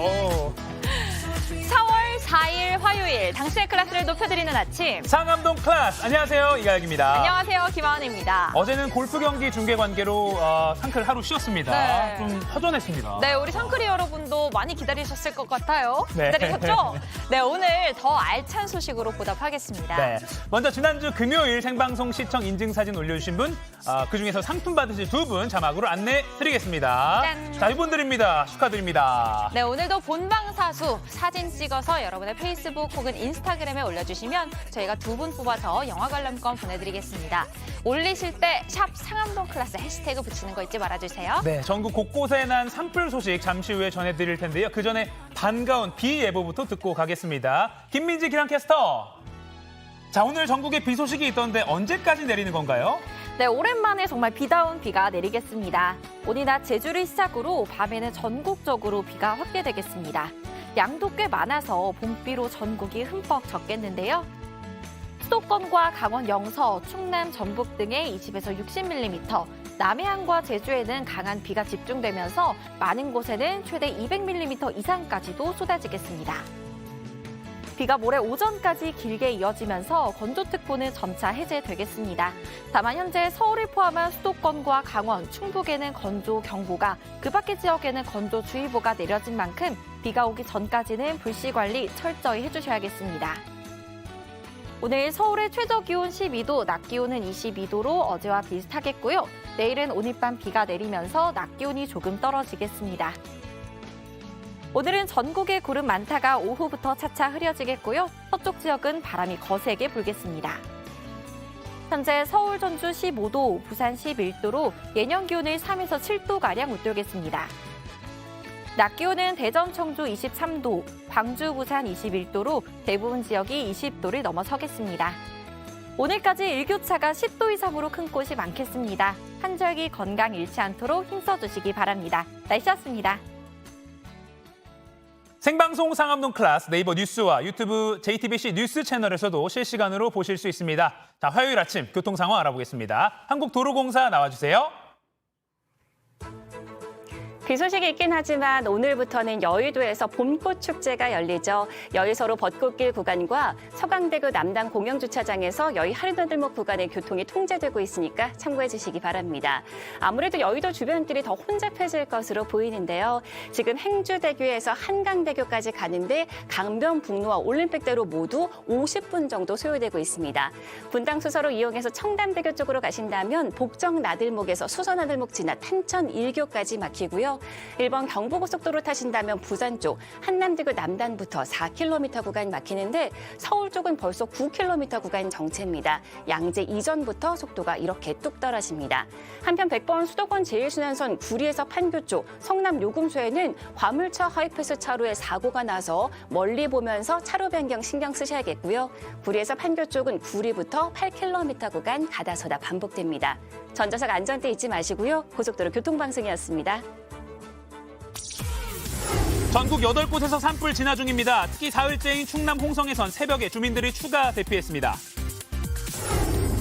오. 4월 4일 화요일 당신의 클래스를 높여드리는 아침. 상암동 클래스. 안녕하세요. 이가혁입니다. 안녕하세요. 김하은입니다. 어제는 골프 경기 중계 관계로 상클 하루 쉬었습니다. 네. 좀 허전했습니다. 네, 우리 상크리 여러분도 많이 기다리셨을 것 같아요. 네. 기다리셨죠? 네, 오늘 더 알찬 소식으로 보답하겠습니다. 네. 먼저 지난주 금요일 생방송 시청 인증사진 올려주신 분, 그중에서 상품 받으실 두 분 자막으로 안내드리겠습니다. 짠. 자, 이분들입니다. 축하드립니다. 네, 오늘도 본방사수 사진 찍어서 여러분의 페이스북 혹은 인스타그램에 올려주시면 저희가 두 분 뽑아서 영화 관람권 보내드리겠습니다. 올리실 때 샵 상암동 클래스 해시태그 붙이는 거 잊지 말아주세요. 네, 전국 곳곳에 난 산불 소식 잠시 후에 전해드릴 텐데요. 그 전에 반가운 비 예보부터 듣고 가겠습니다. 김민지 기상캐스터. 자, 오늘 전국에 비 소식이 있던데 언제까지 내리는 건가요? 네, 오랜만에 정말 비다운 비가 내리겠습니다. 오늘 낮 제주를 시작으로 밤에는 전국적으로 비가 확대되겠습니다. 양도 꽤 많아서 봄비로 전국이 흠뻑 젖겠는데요. 수도권과 강원 영서, 충남, 전북 등에 20에서 60mm, 남해안과 제주에는 강한 비가 집중되면서 많은 곳에는 최대 200mm 이상까지도 쏟아지겠습니다. 비가 모레 오전까지 길게 이어지면서 건조특보는 점차 해제되겠습니다. 다만 현재 서울을 포함한 수도권과 강원, 충북에는 건조경보가, 그 밖의 지역에는 건조주의보가 내려진 만큼 비가 오기 전까지는 불씨 관리 철저히 해주셔야겠습니다. 오늘 서울의 최저기온 12도, 낮 기온은 22도로 어제와 비슷하겠고요. 내일은 오늘 밤 비가 내리면서 낮 기온이 조금 떨어지겠습니다. 오늘은 전국에 구름 많다가 오후부터 차차 흐려지겠고요. 서쪽 지역은 바람이 거세게 불겠습니다. 현재 서울, 전주 15도, 부산 11도로 예년 기온을 3에서 7도가량 웃돌겠습니다. 낮 기온은 대전, 청주 23도, 광주, 부산 21도로 대부분 지역이 20도를 넘어서겠습니다. 오늘까지 일교차가 10도 이상으로 큰 곳이 많겠습니다. 한절기 건강 잃지 않도록 힘써주시기 바랍니다. 날씨였습니다. 생방송 상암동 클래스 네이버 뉴스와 유튜브 JTBC 뉴스 채널에서도 실시간으로 보실 수 있습니다. 자, 화요일 아침 교통 상황 알아보겠습니다. 한국도로공사 나와주세요. 비 소식이 있긴 하지만 오늘부터는 여의도에서 봄꽃 축제가 열리죠. 여의서로 벚꽃길 구간과 서강대교 남단 공영주차장에서 여의 하리너들목 구간의 교통이 통제되고 있으니까 참고해 주시기 바랍니다. 아무래도 여의도 주변길이 더 혼잡해질 것으로 보이는데요. 지금 행주대교에서 한강대교까지 가는데 강변북로와 올림픽대로 모두 50분 정도 소요되고 있습니다. 분당수서로 이용해서 청담대교 쪽으로 가신다면 복정나들목에서 수서나들목 지나 탄천 1교까지 막히고요. 1번 경부고속도로 타신다면 부산 쪽 한남대교 남단부터 4km 구간 막히는데 서울 쪽은 벌써 9km 구간 정체입니다. 양재 이전부터 속도가 이렇게 뚝 떨어집니다. 한편 100번 수도권 제1순환선 구리에서 판교 쪽 성남 요금소에는 화물차 하이패스 차로에 사고가 나서 멀리 보면서 차로 변경 신경 쓰셔야겠고요. 구리에서 판교 쪽은 구리부터 8km 구간 가다서다 반복됩니다. 전좌석 안전대 잊지 마시고요. 고속도로 교통방송이었습니다. 전국 8곳에서 산불 진화 중입니다. 특히 사흘째인 충남 홍성에선 새벽에 주민들이 추가 대피했습니다.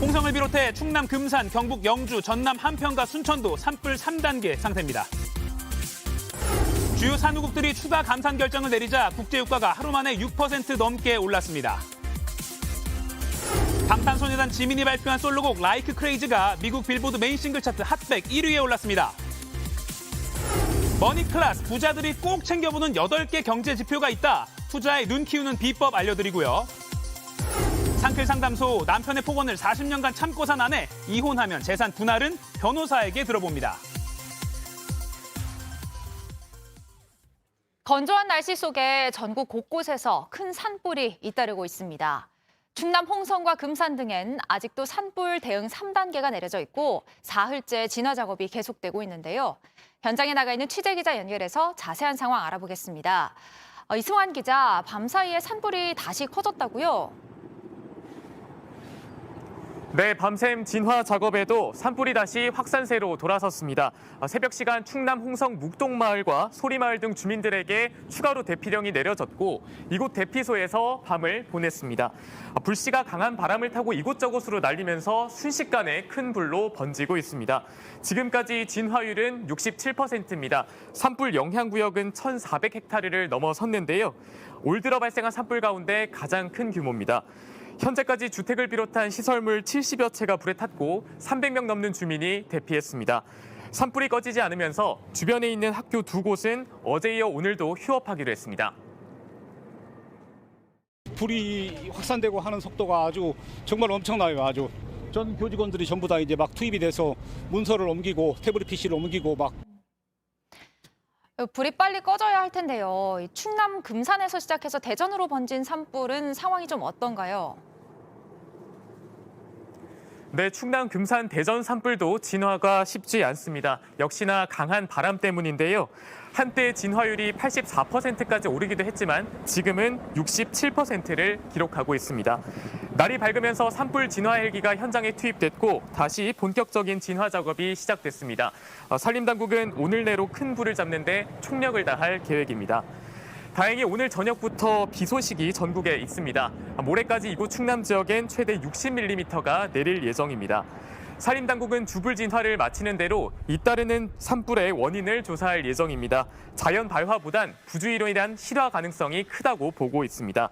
홍성을 비롯해 충남 금산, 경북 영주, 전남 한평과 순천도 산불 3단계 상태입니다. 주요 산후국들이 추가 감산 결정을 내리자 국제유가가 하루 만에 6% 넘게 올랐습니다. 방탄소년단 지민이 발표한 솔로곡 Like Crazy가 미국 빌보드 메인 싱글 차트 핫백 1위에 올랐습니다. 머니클래스, 부자들이 꼭 챙겨보는 8개 경제 지표가 있다. 투자에 눈 키우는 비법 알려드리고요. 상클 상담소, 남편의 폭언을 40년간 참고 산 아내, 이혼하면 재산 분할은 변호사에게 들어봅니다. 건조한 날씨 속에 전국 곳곳에서 큰 산불이 잇따르고 있습니다. 충남 홍성과 금산 등엔 아직도 산불 대응 3단계가 내려져 있고 사흘째 진화 작업이 계속되고 있는데요. 현장에 나가 있는 취재기자 연결해서 자세한 상황 알아보겠습니다. 이승환 기자, 밤사이에 산불이 다시 커졌다고요? 네, 밤샘 진화 작업에도 산불이 다시 확산세로 돌아섰습니다. 새벽 시간 충남 홍성 묵동마을과 소리마을 등 주민들에게 추가로 대피령이 내려졌고 이곳 대피소에서 밤을 보냈습니다. 불씨가 강한 바람을 타고 이곳저곳으로 날리면서 순식간에 큰 불로 번지고 있습니다. 지금까지 진화율은 67%입니다. 산불 영향구역은 1,400헥타르를 넘어섰는데요. 올 들어 발생한 산불 가운데 가장 큰 규모입니다. 현재까지 주택을 비롯한 시설물 70여 채가 불에 탔고 300명 넘는 주민이 대피했습니다. 산불이 꺼지지 않으면서 주변에 있는 학교 2곳은 어제 이어 오늘도 휴업하기로 했습니다. 불이 확산되고 하는 속도가 정말 엄청나요. 전 교직원들이 전부 다 이제 막 투입이 돼서 문서를 옮기고 태블릿 PC를 옮기고 막. 불이 빨리 꺼져야 할 텐데요. 충남 금산에서 시작해서 대전으로 번진 산불은 상황이 좀 어떤가요? 네, 충남 금산 대전 산불도 진화가 쉽지 않습니다. 역시나 강한 바람 때문인데요. 한때 진화율이 84%까지 오르기도 했지만 지금은 67%를 기록하고 있습니다. 날이 밝으면서 산불 진화 헬기가 현장에 투입됐고 다시 본격적인 진화 작업이 시작됐습니다. 산림당국은 오늘 내로 큰 불을 잡는 데 총력을 다할 계획입니다. 다행히 오늘 저녁부터 비 소식이 전국에 있습니다. 모레까지 이곳 충남 지역엔 최대 60mm가 내릴 예정입니다. 산림당국은 주불 진화를 마치는 대로 잇따르는 산불의 원인을 조사할 예정입니다. 자연 발화보단 부주의로 인한 실화 가능성이 크다고 보고 있습니다.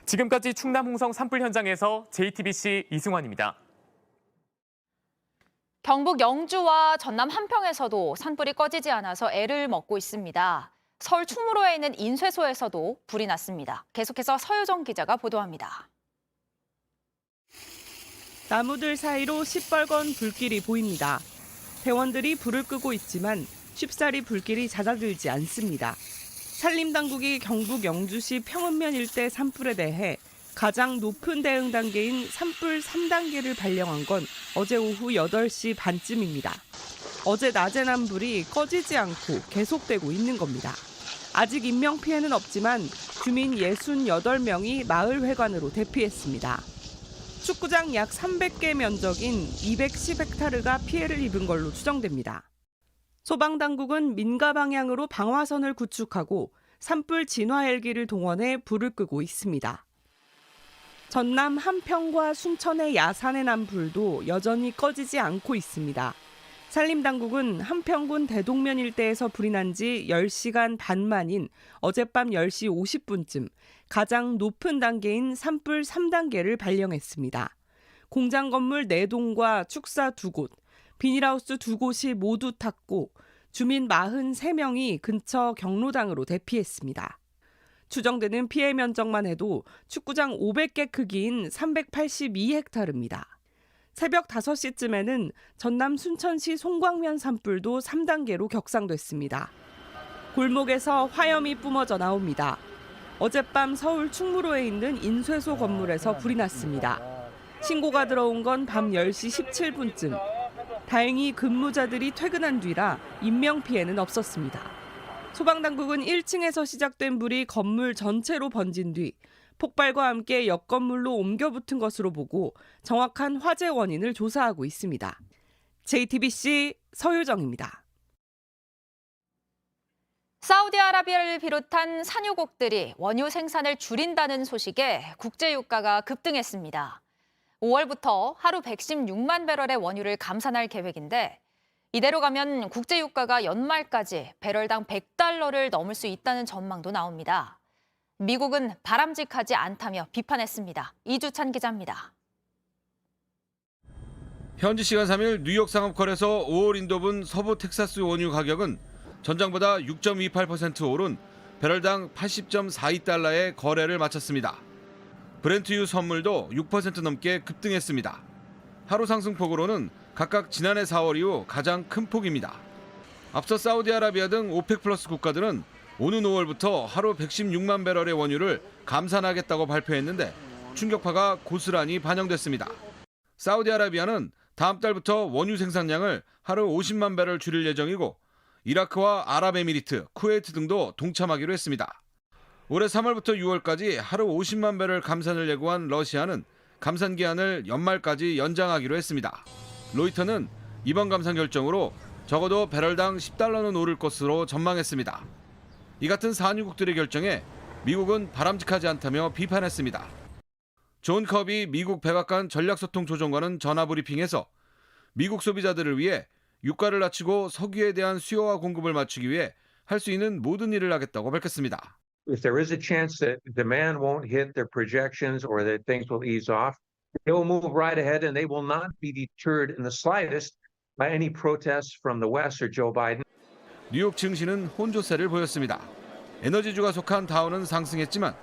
지금까지 충남 홍성 산불 현장에서 JTBC 이승환입니다. 경북 영주와 전남 함평에서도 산불이 꺼지지 않아서 애를 먹고 있습니다. 서울 충무로에 있는 인쇄소에서도 불이 났습니다. 계속해서 서유정 기자가 보도합니다. 나무들 사이로 시뻘건 불길이 보입니다. 대원들이 불을 끄고 있지만 쉽사리 불길이 잦아들지 않습니다. 산림당국이 경북 영주시 평읍면 일대 산불에 대해 가장 높은 대응 단계인 산불 3단계를 발령한 건 어제 오후 8시 반쯤입니다. 어제 낮에 난 불이 꺼지지 않고 계속되고 있는 겁니다. 아직 인명피해는 없지만 주민 68명이 마을회관으로 대피했습니다. 축구장 약 300개 면적인 210헥타르가 피해를 입은 걸로 추정됩니다. 소방당국은 민가 방향으로 방화선을 구축하고 산불 진화 헬기를 동원해 불을 끄고 있습니다. 전남 함평과 순천의 야산에 난 불도 여전히 꺼지지 않고 있습니다. 산림당국은 함평군 대동면 일대에서 불이 난 지 10시간 반 만인 어젯밤 10시 50분쯤 가장 높은 단계인 산불 3단계를 발령했습니다. 공장 건물 4동과 축사 2곳, 비닐하우스 2곳이 모두 탔고 주민 43명이 근처 경로당으로 대피했습니다. 추정되는 피해 면적만 해도 축구장 500개 크기인 382헥타르입니다. 새벽 5시쯤에는 전남 순천시 송광면 산불도 3단계로 격상됐습니다. 골목에서 화염이 뿜어져 나옵니다. 어젯밤 서울 충무로에 있는 인쇄소 건물에서 불이 났습니다. 신고가 들어온 건 밤 10시 17분쯤. 다행히 근무자들이 퇴근한 뒤라 인명피해는 없었습니다. 소방당국은 1층에서 시작된 불이 건물 전체로 번진 뒤 폭발과 함께 옆 건물로 옮겨 붙은 것으로 보고 정확한 화재 원인을 조사하고 있습니다. JTBC 서유정입니다. 사우디아라비아를 비롯한 산유국들이 원유 생산을 줄인다는 소식에 국제유가가 급등했습니다. 5월부터 하루 116만 배럴의 원유를 감산할 계획인데 이대로 가면 국제유가가 연말까지 배럴당 $100를 넘을 수 있다는 전망도 나옵니다. 미국은 바람직하지 않다며 비판했습니다. 이주찬 기자입니다. 현지 시간 3일 뉴욕 상업거래소 5월 인도분 서부 텍사스 원유 가격은 전장보다 6.28% 오른 배럴당 80.42달러의 거래를 마쳤습니다. 브렌트유 선물도 6% 넘게 급등했습니다. 하루 상승폭으로는 각각 지난해 4월 이후 가장 큰 폭입니다. 앞서 사우디아라비아 등 오펙 플러스 국가들은 오는 5월부터 하루 116만 배럴의 원유를 감산하겠다고 발표했는데 충격파가 고스란히 반영됐습니다. 사우디아라비아는 다음 달부터 원유 생산량을 하루 50만 배럴 줄일 예정이고 이라크와 아랍에미리트, 쿠웨이트 등도 동참하기로 했습니다. 올해 3월부터 6월까지 하루 50만 배럴 감산을 예고한 러시아는 감산 기한을 연말까지 연장하기로 했습니다. 로이터는 이번 감산 결정으로 적어도 배럴당 10달러는 오를 것으로 전망했습니다. 이 같은 산유국들의 결정에 미국은 바람직하지 않다며 비판했습니다. 존 커비 미국 백악관 전략소통조정관은 전화 브리핑에서 미국 소비자들을 위해 유가를 낮추고 석유에 대한 수요와 공급을 맞추기 위해 할 수 있는 모든 일을 하겠다고 밝혔습니다. If there is a chance that demand won't hit their projections or that things will ease off, they will move right ahead and they will not be deterred in the slightest by any protests from the West or Joe Biden. 뉴욕 증시는 혼조세를 보였습니다. 에너지주가 속한 다우는 상승했지만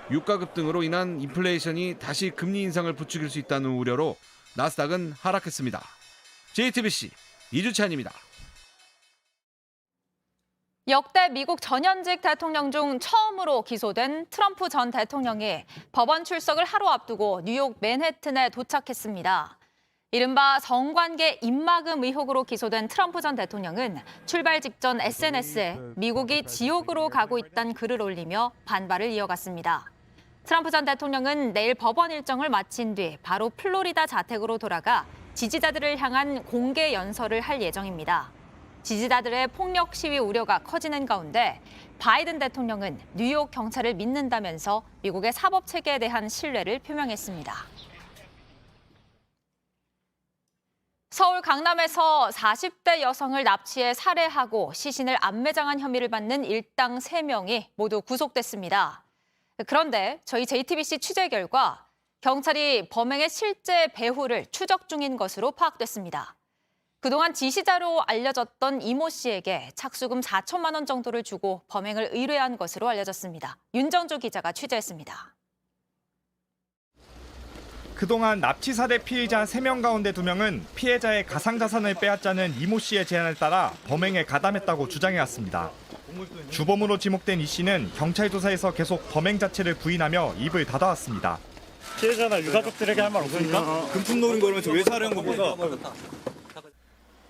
유가 급등으로 인한 인플레이션이 다시 금리 인상을 부추길 수 있다는 우려로 나스닥은 하락했습니다. JTBC 이주찬입니다. 역대 미국 전현직 대통령 중 처음으로 기소된 트럼프 전 대통령이 법원 출석을 하루 앞두고 뉴욕 맨해튼에 도착했습니다. 이른바 성관계 입막음 의혹으로 기소된 트럼프 전 대통령은 출발 직전 SNS에 미국이 지옥으로 가고 있다는 글을 올리며 반발을 이어갔습니다. 트럼프 전 대통령은 내일 법원 일정을 마친 뒤 바로 플로리다 자택으로 돌아가 지지자들을 향한 공개 연설을 할 예정입니다. 지지자들의 폭력 시위 우려가 커지는 가운데 바이든 대통령은 뉴욕 경찰을 믿는다면서 미국의 사법 체계에 대한 신뢰를 표명했습니다. 서울 강남에서 40대 여성을 납치해 살해하고 시신을 암매장한 혐의를 받는 일당 3명이 모두 구속됐습니다. 그런데 저희 JTBC 취재 결과 경찰이 범행의 실제 배후를 추적 중인 것으로 파악됐습니다. 그동안 지시자로 알려졌던 이모 씨에게 착수금 4천만 원 정도를 주고 범행을 의뢰한 것으로 알려졌습니다. 윤정주 기자가 취재했습니다. 그동안 납치 살해 피해자 3명 가운데 2명은 피해자의 가상자산을 빼앗자는 이모 씨의 제안을 따라 범행에 가담했다고 주장해왔습니다. 주범으로 지목된 이 씨는 경찰 조사에서 계속 범행 자체를 부인하며 입을 닫아왔습니다. 피해자나 유가족들에게 할 말 없으니까? 금품 노린 거라면서 왜 살해한 겁니까?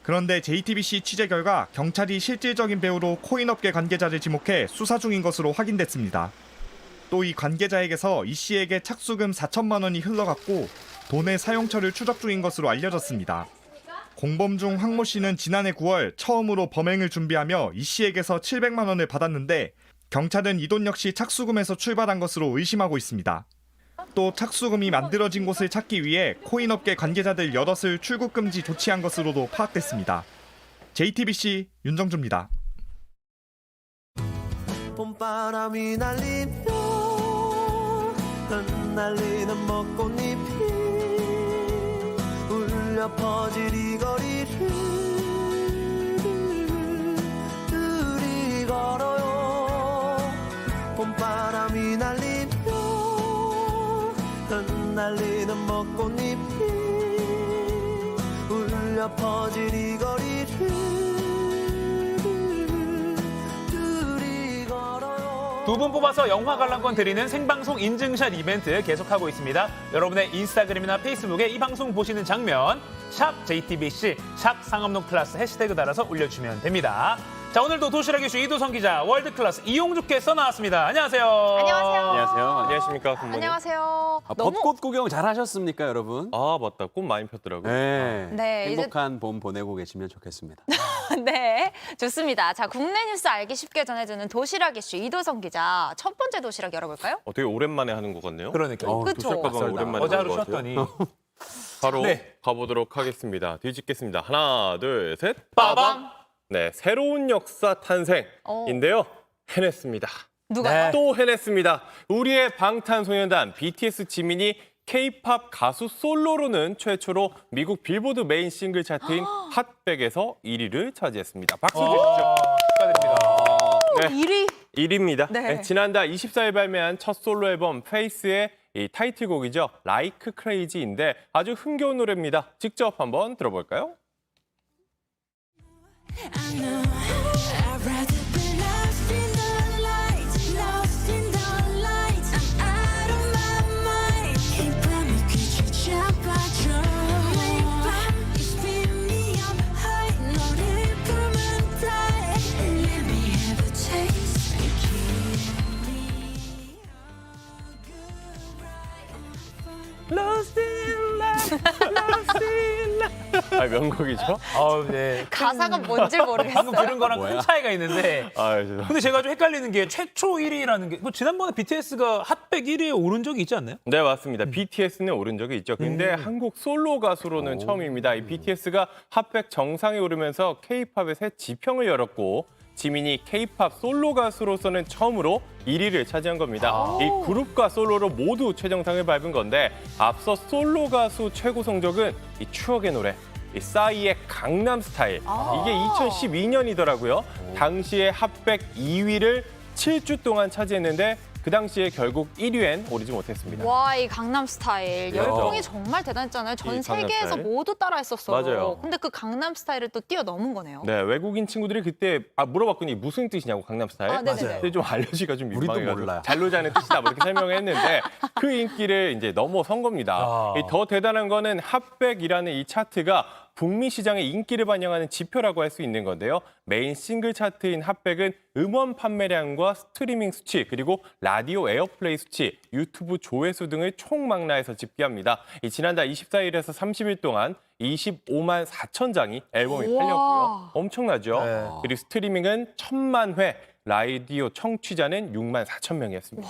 그런데 JTBC 취재 결과 경찰이 실질적인 배우로 코인업계 관계자를 지목해 수사 중인 것으로 확인됐습니다. 또 이 관계자에게서 이 씨에게 착수금 4천만 원이 흘러갔고 돈의 사용처를 추적 중인 것으로 알려졌습니다. 공범 중 황모 씨는 지난해 9월 처음으로 범행을 준비하며 이 씨에게서 700만 원을 받았는데 경찰은 이 돈 역시 착수금에서 출발한 것으로 의심하고 있습니다. 또 착수금이 만들어진 곳을 찾기 위해 코인업계 관계자들 여럿을 출국 금지 조치한 것으로도 파악됐습니다. JTBC 윤정주입니다. 봄바람이 날리며 흩날리는 벚꽃잎이 울려 퍼질 이 거리를 둘이 걸어요. 봄바람이 날리며 흩날리는 벚꽃잎이 울려 퍼질 이 거리를 둘이 걸어요. 두 분 뽑아서 영화 관람권 드리는 생방송 인증샷 이벤트 계속하고 있습니다. 여러분의 인스타그램이나 페이스북에 이 방송 보시는 장면 샵 JTBC 샵 상암동 클래스 해시태그 달아서 올려주시면 됩니다. 자, 오늘도 도시락 이슈 이도성 기자, 월드클래스 이용주께서 나왔습니다. 안녕하세요. 안녕하세요. 안녕하세요. 안녕하십니까, 굿모닝. 안녕하세요. 벚꽃 구경 잘 하셨습니까, 여러분? 아, 맞다. 꽃 많이 폈더라고요. 네. 네, 행복한 봄 보내고 계시면 좋겠습니다. 네, 좋습니다. 자, 국내 뉴스 알기 쉽게 전해주는 도시락 이슈 이도성 기자. 첫 번째 도시락 열어볼까요? 되게 오랜만에 하는 것 같네요. 그러니까 그쵸. 도시락 가방 오랜만에 어제 하는 하루 것 같아요. 쉬었더니 바로 네. 가보도록 하겠습니다. 뒤집겠습니다. 하나, 둘, 셋. 빠밤. 네, 새로운 역사 탄생인데요. 해냈습니다. 누가요? 또 해냈습니다. 우리의 방탄소년단 BTS 지민이 K-팝 가수 솔로로는 최초로 미국 빌보드 메인 싱글 차트인 핫백에서 1위를 차지했습니다. 박수 주십시오. 축하드립니다. 네. 1위. 1위입니다. 네. 지난달 24일 발매한 첫 솔로 앨범 페이스의 이 타이틀곡이죠. Like Crazy인데 아주 흥겨운 노래입니다. 직접 한번 들어볼까요? I know I'd rather be lost in the light, lost in the light. I'm out of my mind. 이 밤을 퀴즈 잡아줘. 매일 밤 you spin me up high. 너를 품은 die. Let me have a taste. Lost in 아, 명곡이죠? 네. 가사가 뭔지 모르겠어요. 방금 들은 거랑 큰 차이가 있는데. 아, 죄송합니다. 근데 제가 좀 헷갈리는 게 최초 1위라는 게, 뭐 지난번에 BTS가 핫백 1위에 오른 적이 있지 않나요? 네, 맞습니다. BTS는 오른 적이 있죠. 근데 한국 솔로 가수로는 처음입니다. 이 BTS가 핫백 정상에 오르면서 K-팝의 새 지평을 열었고 지민이 K-팝 솔로 가수로서는 처음으로 1위를 차지한 겁니다. 이 그룹과 솔로로 모두 최정상을 밟은 건데 앞서 솔로 가수 최고 성적은 이 추억의 노래 이 싸이의 강남 스타일 이게 2012년이더라고요. 당시에 핫백 2위를 7주 동안 차지했는데 그 당시에 결국 1위엔 오르지 못했습니다. 와, 이 강남 스타일 그렇죠. 열풍이 정말 대단했잖아요. 전 이 강남 세계에서 스타일. 모두 따라했었어요. 맞아요. 근데 그 강남 스타일을 또 뛰어넘은 거네요. 네, 외국인 친구들이 그때 물어봤더니 무슨 뜻이냐고 강남 스타일. 아, 네네네. 근데 좀 알려지기가 좀 우리도 민망해가지고 몰라요. 잘 놀자는 뜻이다 뭐 이렇게 설명했는데 그 인기를 이제 넘어선 겁니다. 이더 대단한 거는 핫백이라는 이 차트가 북미 시장의 인기를 반영하는 지표라고 할 수 있는 건데요. 메인 싱글 차트인 핫백은 음원 판매량과 스트리밍 수치, 그리고 라디오 에어플레이 수치, 유튜브 조회수 등을 총망라해서 집계합니다. 지난달 24일에서 30일 동안 25만 4천 장이 앨범이 팔렸고요. 엄청나죠? 네. 그리고 스트리밍은 1,000만 회, 라디오 청취자는 6만 4천 명이었습니다.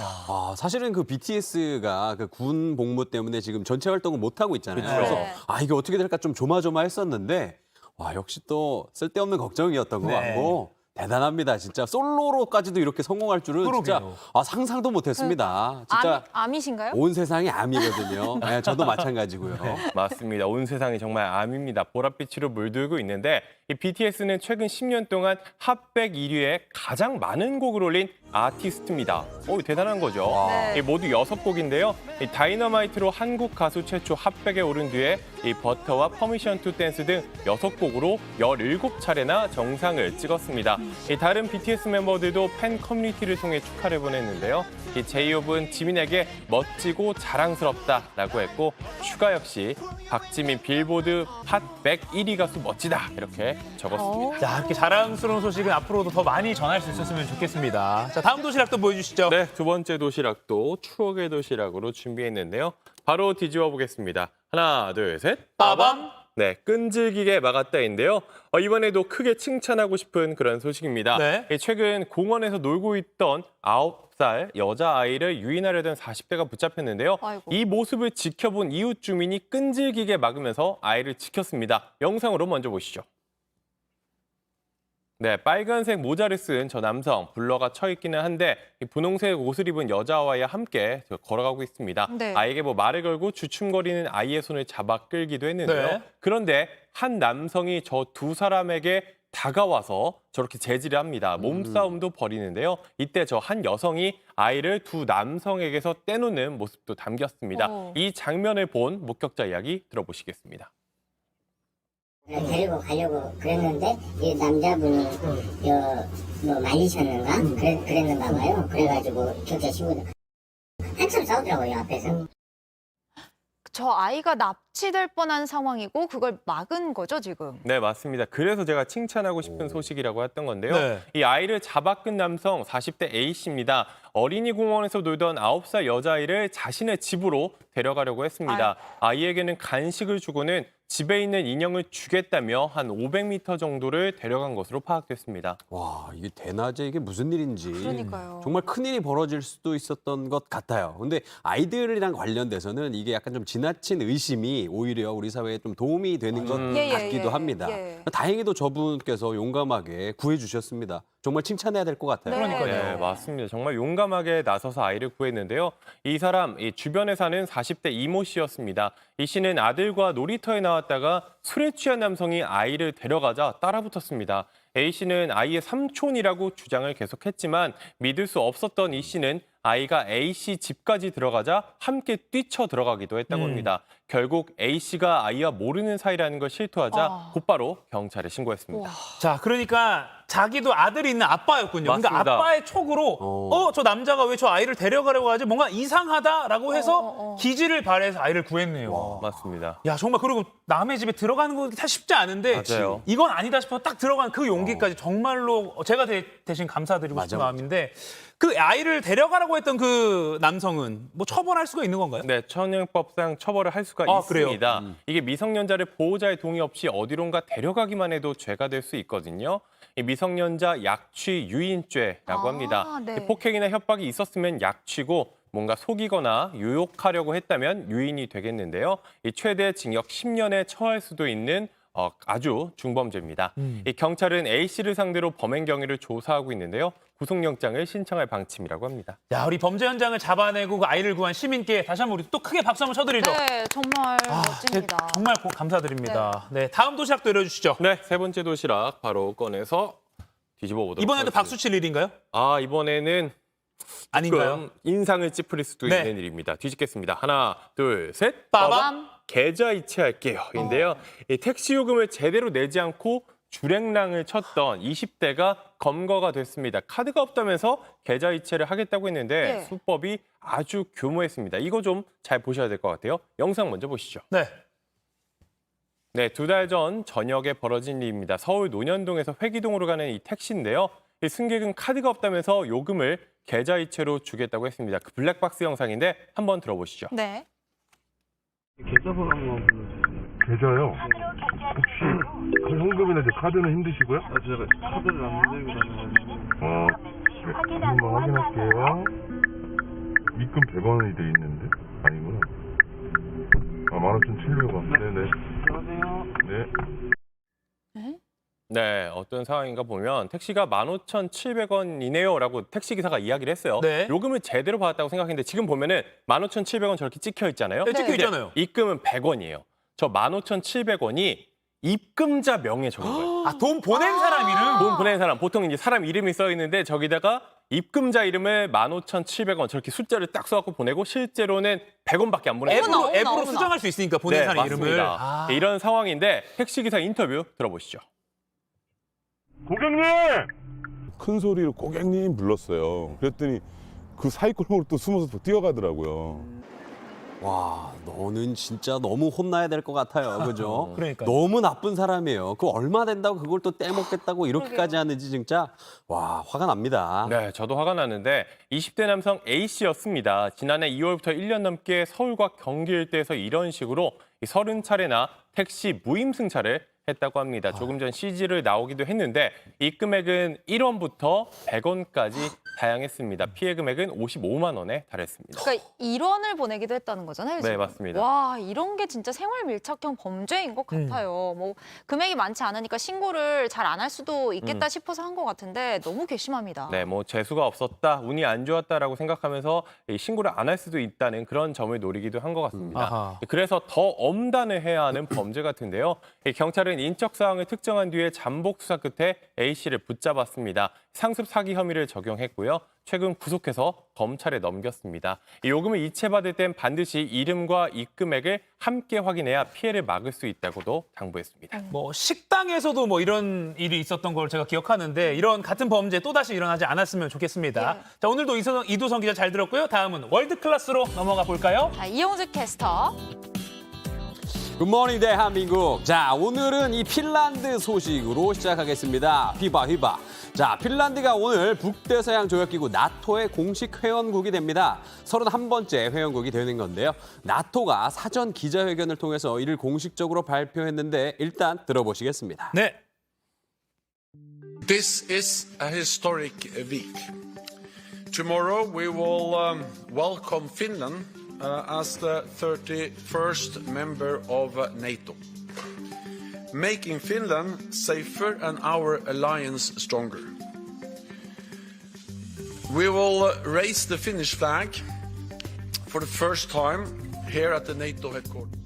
사실은 그 BTS가 그 군 복무 때문에 지금 전체 활동을 못 하고 있잖아요. 그렇죠. 그래서 네. 이게 어떻게 될까 좀 조마조마했었는데 와 역시 또 쓸데없는 걱정이었던 것 네. 같고 대단합니다. 진짜 솔로로까지도 이렇게 성공할 줄은 진짜 그러게요. 상상도 못했습니다. 진짜 암이신가요? 온 세상이 암이거든요. 네, 저도 마찬가지고요. 맞습니다. 온 세상이 정말 암입니다. 보랏빛으로 물들고 있는데 이 BTS는 최근 10년 동안 핫백 1위에 가장 많은 곡을 올린 아티스트입니다. 대단한 거죠. 네. 모두 6곡인데요. 이 다이너마이트로 한국 가수 최초 핫백에 오른 뒤에 이 버터와 퍼미션 투 댄스 등 6곡으로 17차례나 정상을 찍었습니다. 이 다른 BTS 멤버들도 팬 커뮤니티를 통해 축하를 보냈는데요. 이 제이홉은 지민에게 멋지고 자랑스럽다라고 했고 슈가 역시 박지민 빌보드 핫백 1위 가수 멋지다 이렇게 적었습니다. 자, 이렇게 자랑스러운 소식은 앞으로도 더 많이 전할 수 있었으면 좋겠습니다. 자, 다음 도시락도 보여주시죠. 네, 두 번째 도시락도 추억의 도시락으로 준비했는데요. 바로 뒤집어 보겠습니다. 하나, 둘, 셋. 빠밤. 네, 끈질기게 막았다인데요. 이번에도 크게 칭찬하고 싶은 그런 소식입니다. 네. 최근 공원에서 놀고 있던 9살 여자아이를 유인하려던 40대가 붙잡혔는데요. 아이고. 이 모습을 지켜본 이웃 주민이 끈질기게 막으면서 아이를 지켰습니다. 영상으로 먼저 보시죠. 네, 빨간색 모자를 쓴 저 남성, 블러가 쳐 있기는 한데 이 분홍색 옷을 입은 여자와야 함께 걸어가고 있습니다. 네. 아이에게 말을 걸고 주춤거리는 아이의 손을 잡아 끌기도 했는데요. 네. 그런데 한 남성이 저 두 사람에게 다가와서 저렇게 제지를 합니다. 몸싸움도 벌이는데요. 이때 저 한 여성이 아이를 두 남성에게서 떼놓는 모습도 담겼습니다. 이 장면을 본 목격자 이야기 들어보시겠습니다. 데리고 가려고 그랬는데 이 남자분이 뭐 말리셨는가 그랬는가 봐요. 그래가지고 경찰 신고도 한참 싸우더라고요 앞에서. 저 아이가 납치될 뻔한 상황이고 그걸 막은 거죠, 지금? 네, 맞습니다. 그래서 제가 칭찬하고 싶은 소식이라고 했던 건데요. 네. 이 아이를 잡아 끈 남성 40대 A씨입니다. 어린이 공원에서 놀던 9살 여자아이를 자신의 집으로 데려가려고 했습니다. 아이에게는 간식을 주고는 집에 있는 인형을 주겠다며 한 500m 정도를 데려간 것으로 파악됐습니다. 와 이게 대낮에 이게 무슨 일인지 그러니까요. 정말 큰일이 벌어질 수도 있었던 것 같아요. 근데 아이들이랑 관련돼서는 이게 약간 좀 지나친 의심이 오히려 우리 사회에 좀 도움이 되는 것 예, 예, 같기도 예, 합니다. 예. 다행히도 저분께서 용감하게 구해주셨습니다. 정말 칭찬해야 될 것 같아요. 그러니까요. 네, 맞습니다. 정말 용감하게 나서서 아이를 구했는데요. 이 사람, 이 주변에 사는 40대 이모 씨였습니다. 이 씨는 아들과 놀이터에 나왔다가 술에 취한 남성이 아이를 데려가자 따라붙었습니다. A 씨는 아이의 삼촌이라고 주장을 계속했지만 믿을 수 없었던 이 씨는 아이가 A 씨 집까지 들어가자 함께 뛰쳐 들어가기도 했다고 합니다. 결국 A 씨가 아이와 모르는 사이라는 걸 실토하자 곧바로 경찰에 신고했습니다. 자, 그러니까 자기도 아들이 있는 아빠였군요. 그러니까 맞습니다. 아빠의 촉으로 저 남자가 왜 저 아이를 데려가려고 하지? 뭔가 이상하다라고 해서 기지를 발해서 아이를 구했네요. 맞습니다. 야, 정말 그리고 남의 집에 들어가는 거 사실 쉽지 않은데 맞아요. 이건 아니다 싶어 딱 들어간 그 용기까지 정말로 제가 대신 감사드리고 싶은 마음인데 그 아이를 데려가라고 했다고 했던 그 남성은 뭐 처벌할 수가 있는 건가요? 네, 천연법상 처벌을 할 수가 그래요? 있습니다. 이게 미성년자를 보호자의 동의 없이 어디론가 데려가기만 해도 죄가 될 수 있거든요. 이 미성년자 약취 유인죄라고 합니다. 네. 폭행이나 협박이 있었으면 약취고 뭔가 속이거나 유혹하려고 했다면 유인이 되겠는데요. 이 최대 징역 10년에 처할 수도 있는 아주 중범죄입니다. 이 경찰은 A씨를 상대로 범행 경위를 조사하고 있는데요. 구속영장을 신청할 방침이라고 합니다. 야, 우리 범죄 현장을 잡아내고 그 아이를 구한 시민께 다시 한번 우리 또 크게 박수 한번 쳐드리죠. 네, 정말 멋집니다. 정말 감사드립니다. 네, 다음 도시락도 열어주시죠. 네, 세 번째 도시락 바로 꺼내서 뒤집어 보도록 이번에도 하겠습니다. 박수 칠 일인가요? 이번에는 아닌가요? 인상을 찌푸릴 수도 네. 있는 일입니다. 뒤집겠습니다. 하나, 둘, 셋. 빠밤. 계좌 이체할게요. 인데요. 이 택시 요금을 제대로 내지 않고 주랭랑을 쳤던 20대가 검거가 됐습니다. 카드가 없다면서 계좌 이체를 하겠다고 했는데 네. 수법이 아주 교모했습니다. 이거 좀 잘 보셔야 될 것 같아요. 영상 먼저 보시죠. 네. 네, 2달 전 저녁에 벌어진 일입니다. 서울 논현동에서 회기동으로 가는 이 택시인데요. 이 승객은 카드가 없다면서 요금을 계좌 이체로 주겠다고 했습니다. 그 블랙박스 영상인데 한번 들어보시죠. 네. 계좌번호 한번 불러주세요. 계좌요? 혹시 현금이나 이제 카드는 힘드시고요? 제가 카드를 안 들고 다녀가지고. 한번 확인할게요. 입금 100원이 돼 있는데? 아니구나. 15,700원. 네네. 안녕하세요. 네. 네, 어떤 상황인가 보면 택시가 15,700원이네요 라고 택시기사가 이야기를 했어요. 네. 요금을 제대로 받았다고 생각했는데 지금 보면은 15,700원 저렇게 찍혀 있잖아요. 네, 찍혀 근데 있잖아요. 입금은 100원이에요. 저 15,700원이 입금자 명에 적은 거예요. 돈 보낸 사람 이름? 돈 보낸 사람, 보통 이제 사람 이름이 써 있는데 저기다가 입금자 이름을 15,700원 저렇게 숫자를 딱 써갖고 보내고 실제로는 100원밖에 안 보냈어요. 앱으로 수정할 수 있으니까 보낸 네, 사람 맞습니다. 이름을. 네, 이런 상황인데 택시기사 인터뷰 들어보시죠. 고객님! 큰 소리로 고객님 불렀어요. 그랬더니 그 사이골목으로 또 숨어서 또 뛰어가더라고요. 와, 너는 진짜 너무 혼나야 될 것 같아요. 그죠? 그러니까요. 너무 나쁜 사람이에요. 그 얼마 된다고 그걸 또 떼먹겠다고 이렇게까지 하는지 진짜 와, 화가 납니다. 네, 저도 화가 나는데 20대 남성 A씨였습니다. 지난해 2월부터 1년 넘게 서울과 경기 일대에서 이런 식으로 30차례나 택시 무임승차를 했다고 합니다. 조금 전 CG를 나오기도 했는데 이 금액은 1원부터 100원까지 다양했습니다. 피해 금액은 55만 원에 달했습니다. 그러니까 1원을 보내기도 했다는 거잖아요. 네, 지금. 맞습니다. 와, 이런 게 진짜 생활 밀착형 범죄인 것 같아요. 뭐 금액이 많지 않으니까 신고를 잘 안 할 수도 있겠다 싶어서 한 것 같은데 너무 괘씸합니다. 네, 뭐 재수가 없었다, 운이 안 좋았다라고 생각하면서 이 신고를 안 할 수도 있다는 그런 점을 노리기도 한 것 같습니다. 아하. 그래서 더 엄단을 해야 하는 범죄 같은데요. 이 경찰은 인적 사항을 특정한 뒤에 잠복 수사 끝에 A씨를 붙잡았습니다. 상습 사기 혐의를 적용했고요. 최근 구속해서 검찰에 넘겼습니다. 이 요금을 이체받을 땐 반드시 이름과 입금액을 함께 확인해야 피해를 막을 수 있다고도 당부했습니다. 뭐 식당에서도 뭐 이런 일이 있었던 걸 제가 기억하는데 이런 같은 범죄 또다시 일어나지 않았으면 좋겠습니다. 자, 오늘도 이도성 기자 잘 들었고요. 다음은 월드 클래스로 넘어가 볼까요? 자, 이용주 캐스터. 굿모닝 대한민국. 자, 오늘은 이 핀란드 소식으로 시작하겠습니다. 휘바. 자, 핀란드가 오늘 북대서양 조약기구 나토의 공식 회원국이 됩니다. 31번째 회원국이 되는 건데요. 나토가 사전 기자회견을 통해서 이를 공식적으로 발표했는데 일단 들어보시겠습니다. 네. This is a historic week. Tomorrow we will welcome Finland as the 31st member of NATO, making Finland safer and our alliance stronger. We will raise the Finnish flag for the first time here at the NATO headquarters.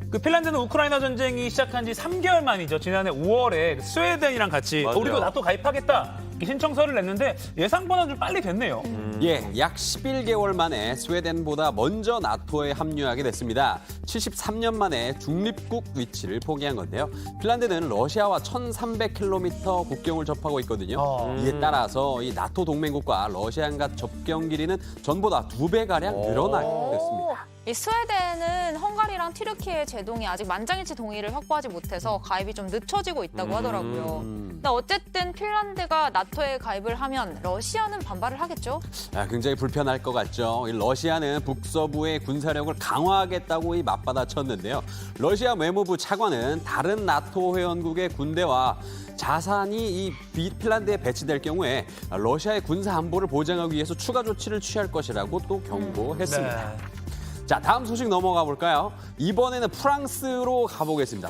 그 핀란드는 우크라이나 전쟁이 시작한 지 3개월 만이죠. 지난해 5월에 스웨덴이랑 같이 맞아요. 우리도 나토 가입하겠다. 신청서를 냈는데 예상보다 좀 빨리 됐네요. 예, 약 11개월 만에 스웨덴보다 먼저 나토에 합류하게 됐습니다. 73년 만에 중립국 위치를 포기한 건데요. 핀란드는 러시아와 1,300km 국경을 접하고 있거든요. 이에 따라서 이 나토 동맹국과 러시아가 접경 길이는 전보다 2배가량 늘어나게 됐습니다. 이 스웨덴은 헝가리랑 튀르키예의 제동이 아직 만장일치 동의를 확보하지 못해서 가입이 좀 늦춰지고 있다고 하더라고요. 근데 어쨌든 핀란드가 나토 나토에 가입을 하면 러시아는 반발을 하겠죠? 굉장히 불편할 것 같죠. 이 러시아는 북서부의 군사력을 강화하겠다고 이 맞받아쳤는데요. 러시아 외무부 차관은 다른 나토 회원국의 군대와 자산이 이 핀란드에 배치될 경우에 러시아의 군사 안보를 보장하기 위해서 추가 조치를 취할 것이라고 또 경고했습니다. 네. 자, 다음 소식 넘어가 볼까요? 이번에는 프랑스로 가보겠습니다.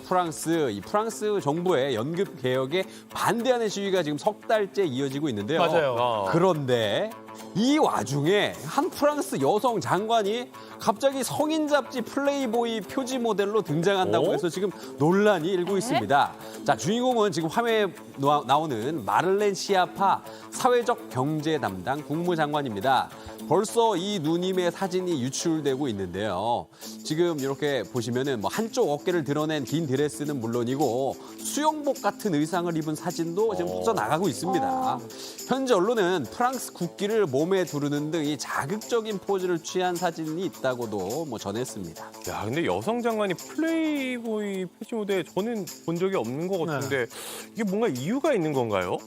이 프랑스 정부의 연금 개혁에 반대하는 시위가 지금 석 달째 이어지고 있는데요. 맞아요. 그런데 이 와중에 한 프랑스 여성 장관이 갑자기 성인 잡지 플레이보이 표지 모델로 등장한다고 해서 지금 논란이 일고 있습니다. 자, 주인공은 지금 화면에 나오는 마를렌 시아파 사회적 경제 담당 국무장관입니다. 벌써 이 누님의 사진이 유출되고 있는데요. 지금 이렇게 보시면은 뭐 한쪽 어깨를 드러낸 긴 드레스는 물론이고 수영복 같은 의상을 입은 사진도 지금 퍼져나가고 있습니다. 현재 언론은 프랑스 국기를 몸에 두르는 등 이 자극적인 포즈를 취한 사진이 있다고도 뭐 전했습니다. 야, 근데 여성 장관이 플레이보이 표지 모델 저는 본 적이 없는 것 같은데 이게 뭔가 이유가 있는 건가요?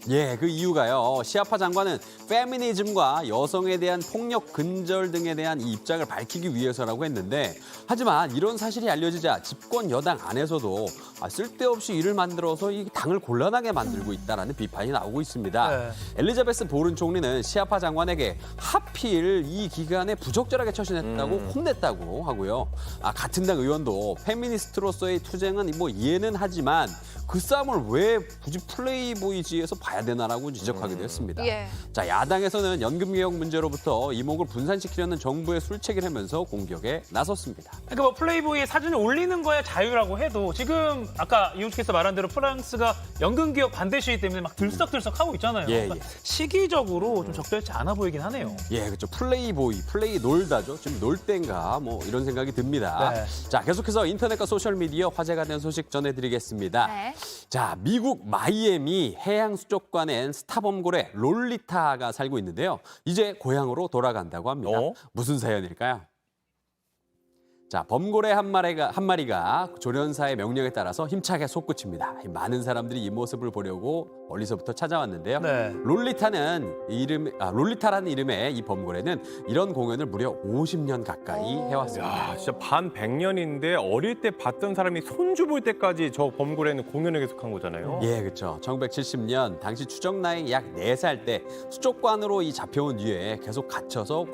예, 그 이유가요. 시아파 장관은 페미니즘과 여성에 대한 폭력 근절 등에 대한 이 입장을 밝히기 위해서라고 했는데 하지만 이런 사실이 알려지자 집권 여당 안에서도 쓸데없이 일을 만들어서 이 당을 곤란하게 만들고 있다라는 비판이 나오고 있습니다. 네. 엘리자베스 보른 총리는 시아파 장관에게 하필 이 기간에 부적절하게 처신했다고 혼냈다고 하고요. 같은 당 의원도 페미니스트로서의 투쟁은 뭐 이해는 하지만 그 싸움을 왜 굳이 플레이보이지에서 봐야 되나라고 지적하기도 했습니다. 예. 자, 야당에서는 연금개혁 문제로부터 이목을 분산시키려는 정부의 술책을 하면서 공격에 나섰습니다. 그러니까 뭐 플레이보이에 사진을 올리는 거야 자유라고 해도 지금 아까 이용식께서 말한 대로 프랑스가 연금개혁 반대 시위 때문에 막 들썩들썩하고 있잖아요. 예, 그러니까 시기적으로 좀 적절치 않아 보이긴 하네요. 예, 그렇죠. 플레이 놀다죠. 지금 놀 땐가 뭐 이런 생각이 듭니다. 네. 자, 계속해서 인터넷과 소셜미디어 화제가 된 소식 전해드리겠습니다. 네. 자, 미국 마이애미 해양 수족관엔 스타 범고래 롤리타가 살고 있는데요. 이제 고향으로 돌아간다고 합니다. 무슨 사연일까요? 자, 범고래 한 마리가 조련사의 명령에 따라서 힘차게 솟구칩니다. 많은 사람들이 이 모습을 보려고 멀리서부터 찾아왔는데요. 네. 롤리타라는 이름의 이 범고래는 이런 공연을 무려 50년 가까이 해왔습니다. 야, 진짜 반 100년인데 어릴 때 봤던 사람이 손주 볼 때까지 저 범고래는 공연을 계속한 거잖아요. 예, 그렇죠. 1970년 당시 추정 나이 약 4살 때 수족관으로 잡혀온 뒤에 계속 갇혀서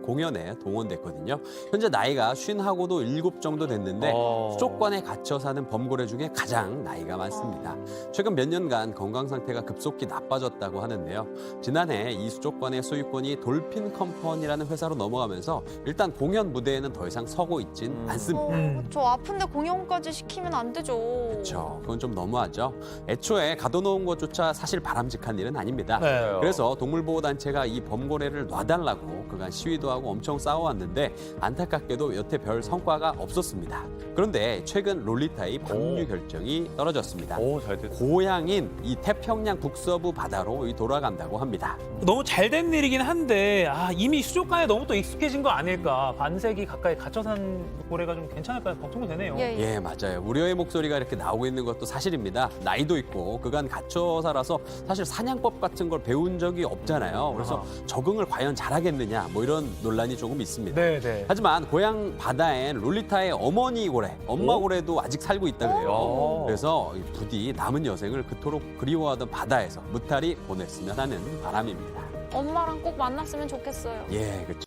공연에 동원됐거든요. 현재 나이가 50하고도 7 정도 됐는데 수족관에 갇혀 사는 범고래 중에 가장 나이가 많습니다. 최근 몇 년간 건강 상태가 급속히 나빠졌다고 하는데요. 지난해 이 수족관의 소유권이 돌핀 컴퍼니라는 회사로 넘어가면서 일단 공연 무대에는 더 이상 서고 있진 않습니다. 저 아픈데 공연까지 시키면 안 되죠. 그렇죠. 그건 좀 너무하죠. 애초에 가둬놓은 것조차 사실 바람직한 일은 아닙니다. 네. 그래서 동물보호단체가 이 범고래를 놔달라고 그간 시위도 하고 엄청 싸워왔는데 안타깝게도 여태 별 성과가 없었습니다. 그런데 최근 롤리타의 방류 결정이 떨어졌습니다. 잘 됐다. 고향인 이 태평양 북서부 바다로 돌아간다고 합니다. 너무 잘 된 일이긴 한데 이미 수족관에 너무 또 익숙해진 거 아닐까. 반세기 가까이 갇혀 산 고래가 좀 괜찮을까 걱정이 되네요. 예, 맞아요. 우려의 목소리가 이렇게 나오고 있는 것도 사실입니다. 나이도 있고 그간 갇혀 살아서 사실 사냥법 같은 걸 배운 적이 없잖아요. 그래서 적응을 과연 잘하겠느냐 뭐 이런 논란이 조금 있습니다. 네. 하지만 고향 바다엔 롤리타의 어머니 고래, 엄마 고래도 아직 살고 있다 그래요. 그래서 부디 남은 여생을 그토록 그리워하던 바다에서 무탈히 보냈으면 하는 바람입니다. 엄마랑 꼭 만났으면 좋겠어요. 예, 그렇죠.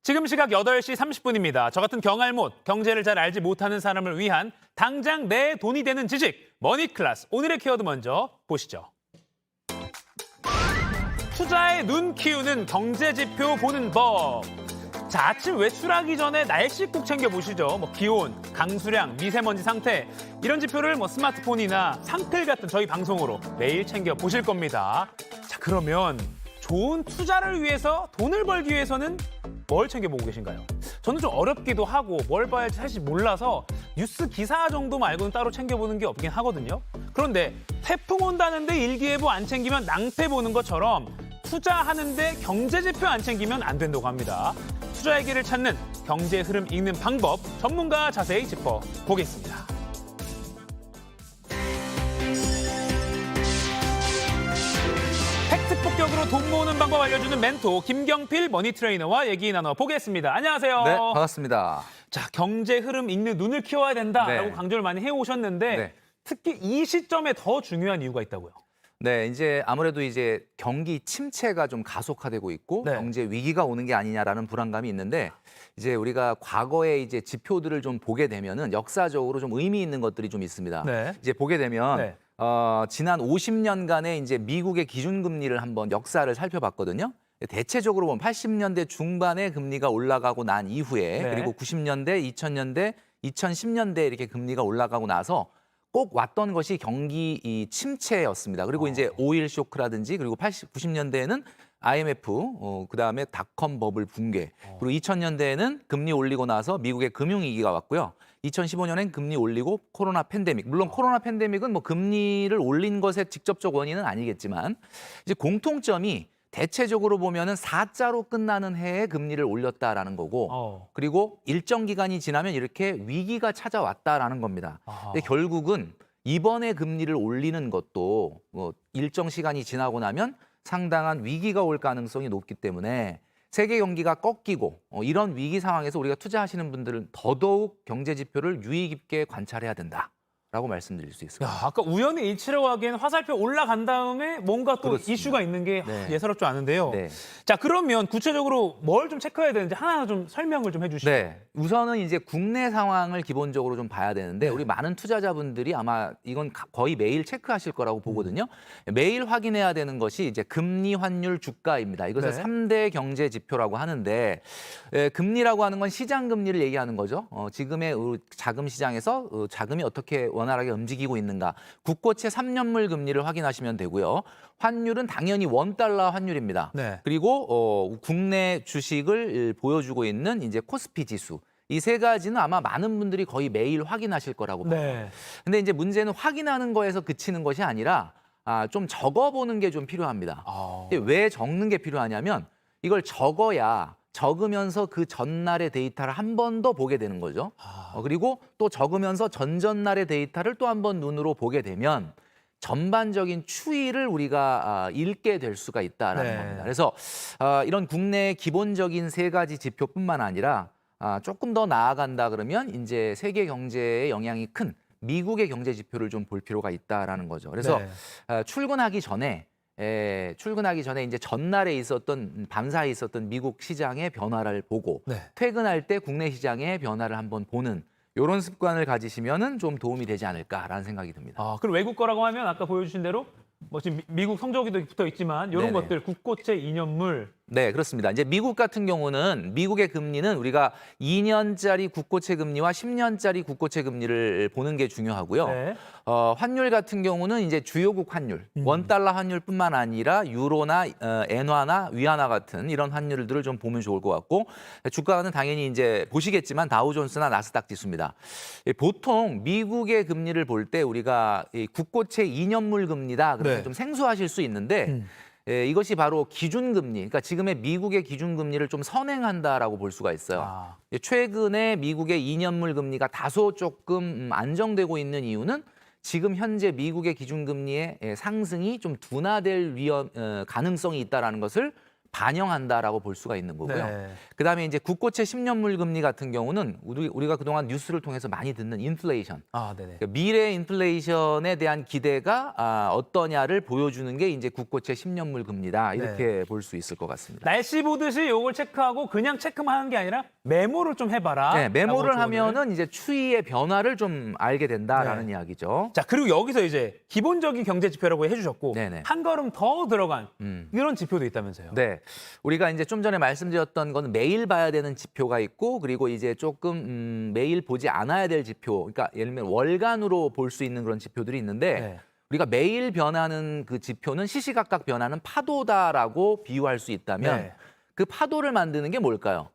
지금 시각 8시 30분입니다. 저 같은 경알못, 경제를 잘 알지 못하는 사람을 위한 당장 내 돈이 되는 지식, 머니클래스. 오늘의 키워드 먼저 보시죠. 투자에 눈 키우는 경제지표 보는 법. 자, 아침 외출하기 전에 날씨 꼭 챙겨보시죠. 기온, 강수량, 미세먼지 상태 이런 지표를 스마트폰이나 상틀 같은 저희 방송으로 매일 챙겨보실 겁니다. 자, 그러면 좋은 투자를 위해서 돈을 벌기 위해서는 뭘 챙겨보고 계신가요? 저는 좀 어렵기도 하고 뭘 봐야 할지 사실 몰라서 뉴스 기사 정도 말고는 따로 챙겨보는 게 없긴 하거든요. 그런데 태풍 온다는데 일기예보 안 챙기면 낭패 보는 것처럼 투자하는데 경제지표 안 챙기면 안 된다고 합니다. 투자의 길을 찾는 경제 흐름 읽는 방법 전문가 자세히 짚어보겠습니다. 팩트 폭격으로 돈 모으는 방법 알려주는 멘토 김경필 머니 트레이너와 얘기 나눠보겠습니다. 안녕하세요. 네, 반갑습니다. 자, 경제 흐름 읽는 눈을 키워야 된다라고 네. 강조를 많이 해오셨는데 네. 특히 이 시점에 더 중요한 이유가 있다고요. 네, 이제 아무래도 이제 경기 침체가 좀 가속화되고 있고 네. 경제 위기가 오는 게 아니냐라는 불안감이 있는데 이제 우리가 과거의 이제 지표들을 좀 보게 되면은 역사적으로 좀 의미 있는 것들이 좀 있습니다. 네. 이제 보게 되면 네. 지난 50년간의 이제 미국의 기준금리를 한번 역사를 살펴봤거든요. 대체적으로 보면 80년대 중반에 금리가 올라가고 난 이후에 네. 그리고 90년대, 2000년대, 2010년대 이렇게 금리가 올라가고 나서 꼭 왔던 것이 경기 이 침체였습니다. 그리고 이제 오일 쇼크라든지 그리고 90년대에는 IMF, 그다음에 닷컴 버블 붕괴, 그리고 2000년대에는 금리 올리고 나서 미국의 금융위기가 왔고요. 2015년엔 금리 올리고 코로나 팬데믹. 물론 코로나 팬데믹은 뭐 금리를 올린 것의 직접적 원인은 아니겠지만 이제 공통점이 대체적으로 보면은 4자로 끝나는 해에 금리를 올렸다라는 거고 그리고 일정 기간이 지나면 이렇게 위기가 찾아왔다라는 겁니다. 근데 결국은 이번에 금리를 올리는 것도 뭐 일정 시간이 지나고 나면 상당한 위기가 올 가능성이 높기 때문에 세계 경기가 꺾이고 이런 위기 상황에서 우리가 투자하시는 분들은 더더욱 경제 지표를 유의 깊게 관찰해야 된다라고 말씀드릴 수 있습니다. 야, 아까 우연히 일치라고 하기엔 화살표 올라간 다음에 뭔가 또 그렇습니다. 이슈가 있는 게 네. 예사롭지 않은데요. 네. 자, 그러면 구체적으로 뭘 좀 체크해야 되는지 하나 좀 설명을 좀 해주시죠. 네, 우선은 이제 국내 상황을 기본적으로 좀 봐야 되는데 우리 많은 투자자분들이 아마 이건 거의 매일 체크하실 거라고 보거든요. 매일 확인해야 되는 것이 이제 금리, 환율, 주가입니다. 이것을 네. 3대 경제 지표라고 하는데 금리라고 하는 건 시장 금리를 얘기하는 거죠. 지금의 자금 시장에서 자금이 어떻게 원활하게 움직이고 있는가. 국고채 3년물 금리를 확인하시면 되고요. 환율은 당연히 원달러 환율입니다. 네. 그리고 국내 주식을 보여주고 있는 이제 코스피 지수. 이 세 가지는 아마 많은 분들이 거의 매일 확인하실 거라고 봐요. 네. 근데 이제 문제는 확인하는 거에서 그치는 것이 아니라 좀 적어보는 게 좀 필요합니다. 근데 왜 적는 게 필요하냐면 이걸 적어야 적으면서 그 전날의 데이터를 한 번 더 보게 되는 거죠. 그리고 또 적으면서 전전날의 데이터를 또 한 번 눈으로 보게 되면 전반적인 추이를 우리가 읽게 될 수가 있다라는 네. 겁니다. 그래서 이런 국내 기본적인 세 가지 지표뿐만 아니라 조금 더 나아간다 그러면 이제 세계 경제에 영향이 큰 미국의 경제 지표를 좀 볼 필요가 있다라는 거죠. 그래서 네. 출근하기 전에 이제 전날에 있었던 밤사이에 있었던 미국 시장의 변화를 보고 네. 퇴근할 때 국내 시장의 변화를 한번 보는 이런 습관을 가지시면은 좀 도움이 되지 않을까라는 생각이 듭니다. 그럼 외국 거라고 하면 아까 보여주신 대로 뭐 지금 미국 성적이도 붙어 있지만 이런 네네. 것들 국고채 2년물 네, 그렇습니다. 이제 미국 같은 경우는 미국의 금리는 우리가 2년짜리 국고채 금리와 10년짜리 국고채 금리를 보는 게 중요하고요. 네. 환율 같은 경우는 이제 주요국 환율, 원달러 환율뿐만 아니라 유로나 엔화나 위안화 같은 이런 환율들을 좀 보면 좋을 것 같고 주가는 당연히 이제 보시겠지만 다우존스나 나스닥 지수입니다. 보통 미국의 금리를 볼 때 우리가 이 국고채 2년물 금리다 그러면 네. 좀 생소하실 수 있는데 이것이 바로 기준금리, 그러니까 지금의 미국의 기준금리를 좀 선행한다라고 볼 수가 있어요. 최근에 미국의 2년물 금리가 다소 조금 안정되고 있는 이유는 지금 현재 미국의 기준금리의 상승이 좀 둔화될 가능성이 있다는 것을 반영한다라고 볼 수가 있는 거고요. 네. 그다음에 이제 국고채 10년물 금리 같은 경우는 우리가 그동안 뉴스를 통해서 많이 듣는 인플레이션. 네네. 그러니까 미래 인플레이션에 대한 기대가 어떠냐를 보여주는 게 이제 국고채 10년물 금리다. 이렇게 볼 수 있을 것 같습니다. 날씨 보듯이 이걸 체크하고 그냥 체크만 하는 게 아니라 메모를 좀 해봐라. 네, 메모를 라고 하면은 이제 추이의 변화를 좀 알게 된다라는 이야기죠. 자, 그리고 여기서 이제 기본적인 경제 지표라고 해주셨고 네네. 한 걸음 더 들어간 이런 지표도 있다면서요. 네, 우리가 이제 좀 전에 말씀드렸던 거는 매일 봐야 되는 지표가 있고 그리고 이제 조금 매일 보지 않아야 될 지표, 그러니까 예를 들면 월간으로 볼 수 있는 그런 지표들이 있는데 네. 우리가 매일 변하는 그 지표는 시시각각 변하는 파도다라고 비유할 수 있다면 네. 그 파도를 만드는 게 뭘까요?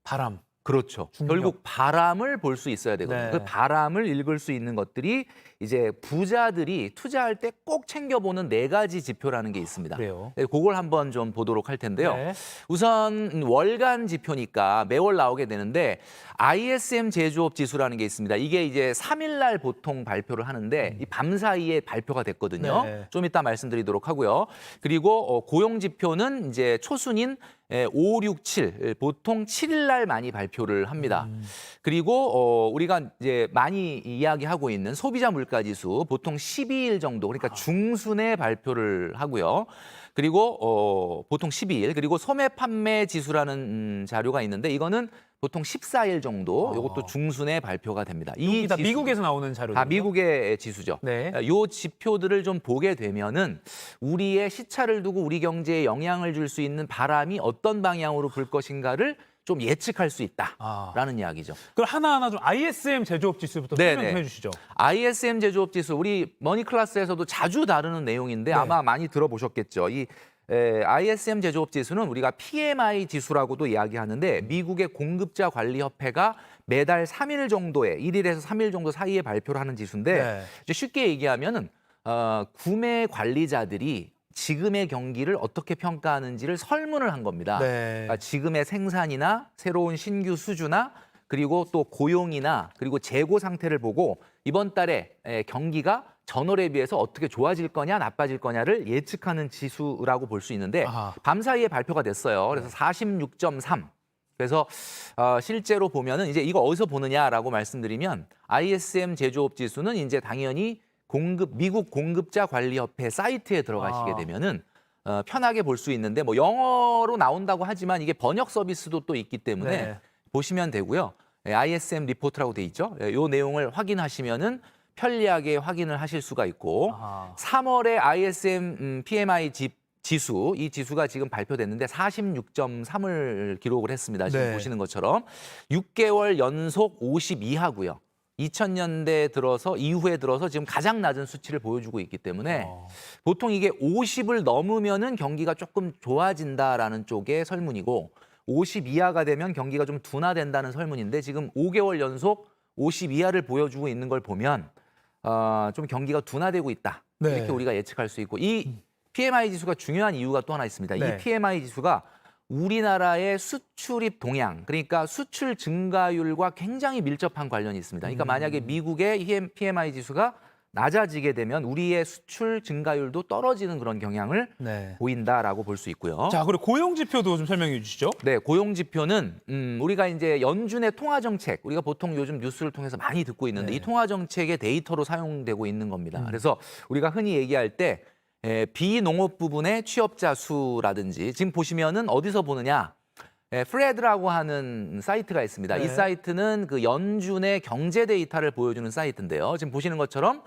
바람. 그렇죠. 결국 바람을 볼 수 있어야 되거든요. 네. 그 바람을 읽을 수 있는 것들이 이제 부자들이 투자할 때 꼭 챙겨보는 4가지 지표라는 게 있습니다. 그래요. 네, 그걸 한번 좀 보도록 할 텐데요. 네. 우선 월간 지표니까 매월 나오게 되는데 ISM 제조업 지수라는 게 있습니다. 이게 이제 3일 날 보통 발표를 하는데 이 밤 사이에 발표가 됐거든요. 네. 좀 이따 말씀드리도록 하고요. 그리고 고용 지표는 이제 초순인 5, 6, 7 보통 7일 날 많이 발표를 합니다. 그리고 우리가 이제 많이 이야기하고 있는 소비자 물가 지수 보통 12일 정도 그러니까 중순에 발표를 하고요. 그리고 보통 12일 그리고 소매 판매 지수라는 자료가 있는데 이거는 보통 14일 정도 이것도 중순에 발표가 됩니다. 이 다 미국에서 나오는 자료죠. 다 미국의 지수죠. 네. 요 지표들을 좀 보게 되면은 우리의 시차를 두고 우리 경제에 영향을 줄 수 있는 바람이 어떤 방향으로 불 것인가를 좀 예측할 수 있다라는 이야기죠. 그럼 하나하나 좀 ISM 제조업 지수부터 설명 좀 해주시죠. ISM 제조업 지수 우리 머니 클래스에서도 자주 다루는 내용인데 아마 많이 들어보셨겠죠. 이 ISM 제조업 지수는 우리가 PMI 지수라고도 이야기하는데 미국의 공급자 관리 협회가 매달 3일 정도에 1일에서 3일 정도 사이에 발표를 하는 지수인데 이제 쉽게 얘기하면은 구매 관리자들이 지금의 경기를 어떻게 평가하는지를 설문을 한 겁니다. 그러니까 지금의 생산이나 새로운 신규 수주나 그리고 또 고용이나 그리고 재고 상태를 보고 이번 달에 경기가 전월에 비해서 어떻게 좋아질 거냐 나빠질 거냐를 예측하는 지수라고 볼 수 있는데 밤 사이에 발표가 됐어요. 그래서 46.3. 그래서 실제로 보면은 이제 이거 어디서 보느냐라고 말씀드리면 ISM 제조업 지수는 이제 당연히 미국 공급자 관리 협회 사이트에 들어가시게 되면은 편하게 볼 수 있는데 뭐 영어로 나온다고 하지만 이게 번역 서비스도 또 있기 때문에 보시면 되고요. ISM 리포트라고 돼 있죠. 이 내용을 확인하시면은 편리하게 확인을 하실 수가 있고 3월에 ISM PMI 지수, 이 지수가 지금 발표됐는데 46.3을 기록을 했습니다. 지금 보시는 것처럼 6개월 연속 52하고요. 2000년대 들어서 이후에 들어서 지금 가장 낮은 수치를 보여주고 있기 때문에 보통 이게 50을 넘으면은 경기가 조금 좋아진다라는 쪽의 설문이고 50 이하가 되면 경기가 좀 둔화된다는 설문인데 지금 5개월 연속 50 이하를 보여주고 있는 걸 보면 좀 경기가 둔화되고 있다. 이렇게 우리가 예측할 수 있고 이 PMI 지수가 중요한 이유가 또 하나 있습니다. 이 PMI 지수가 우리나라의 수출입 동향, 그러니까 수출 증가율과 굉장히 밀접한 관련이 있습니다. 그러니까 만약에 미국의 PMI 지수가 낮아지게 되면 우리의 수출 증가율도 떨어지는 그런 경향을 보인다라고 볼 수 있고요. 자, 그리고 고용 지표도 좀 설명해 주시죠. 네, 고용 지표는 우리가 이제 연준의 통화 정책, 우리가 보통 요즘 뉴스를 통해서 많이 듣고 있는데 이 통화 정책의 데이터로 사용되고 있는 겁니다. 그래서 우리가 흔히 얘기할 때 비농업 부분의 취업자 수라든지 지금 보시면은 어디서 보느냐? 프레드라고 하는 사이트가 있습니다. 이 사이트는 그 연준의 경제 데이터를 보여주는 사이트인데요. 지금 보시는 것처럼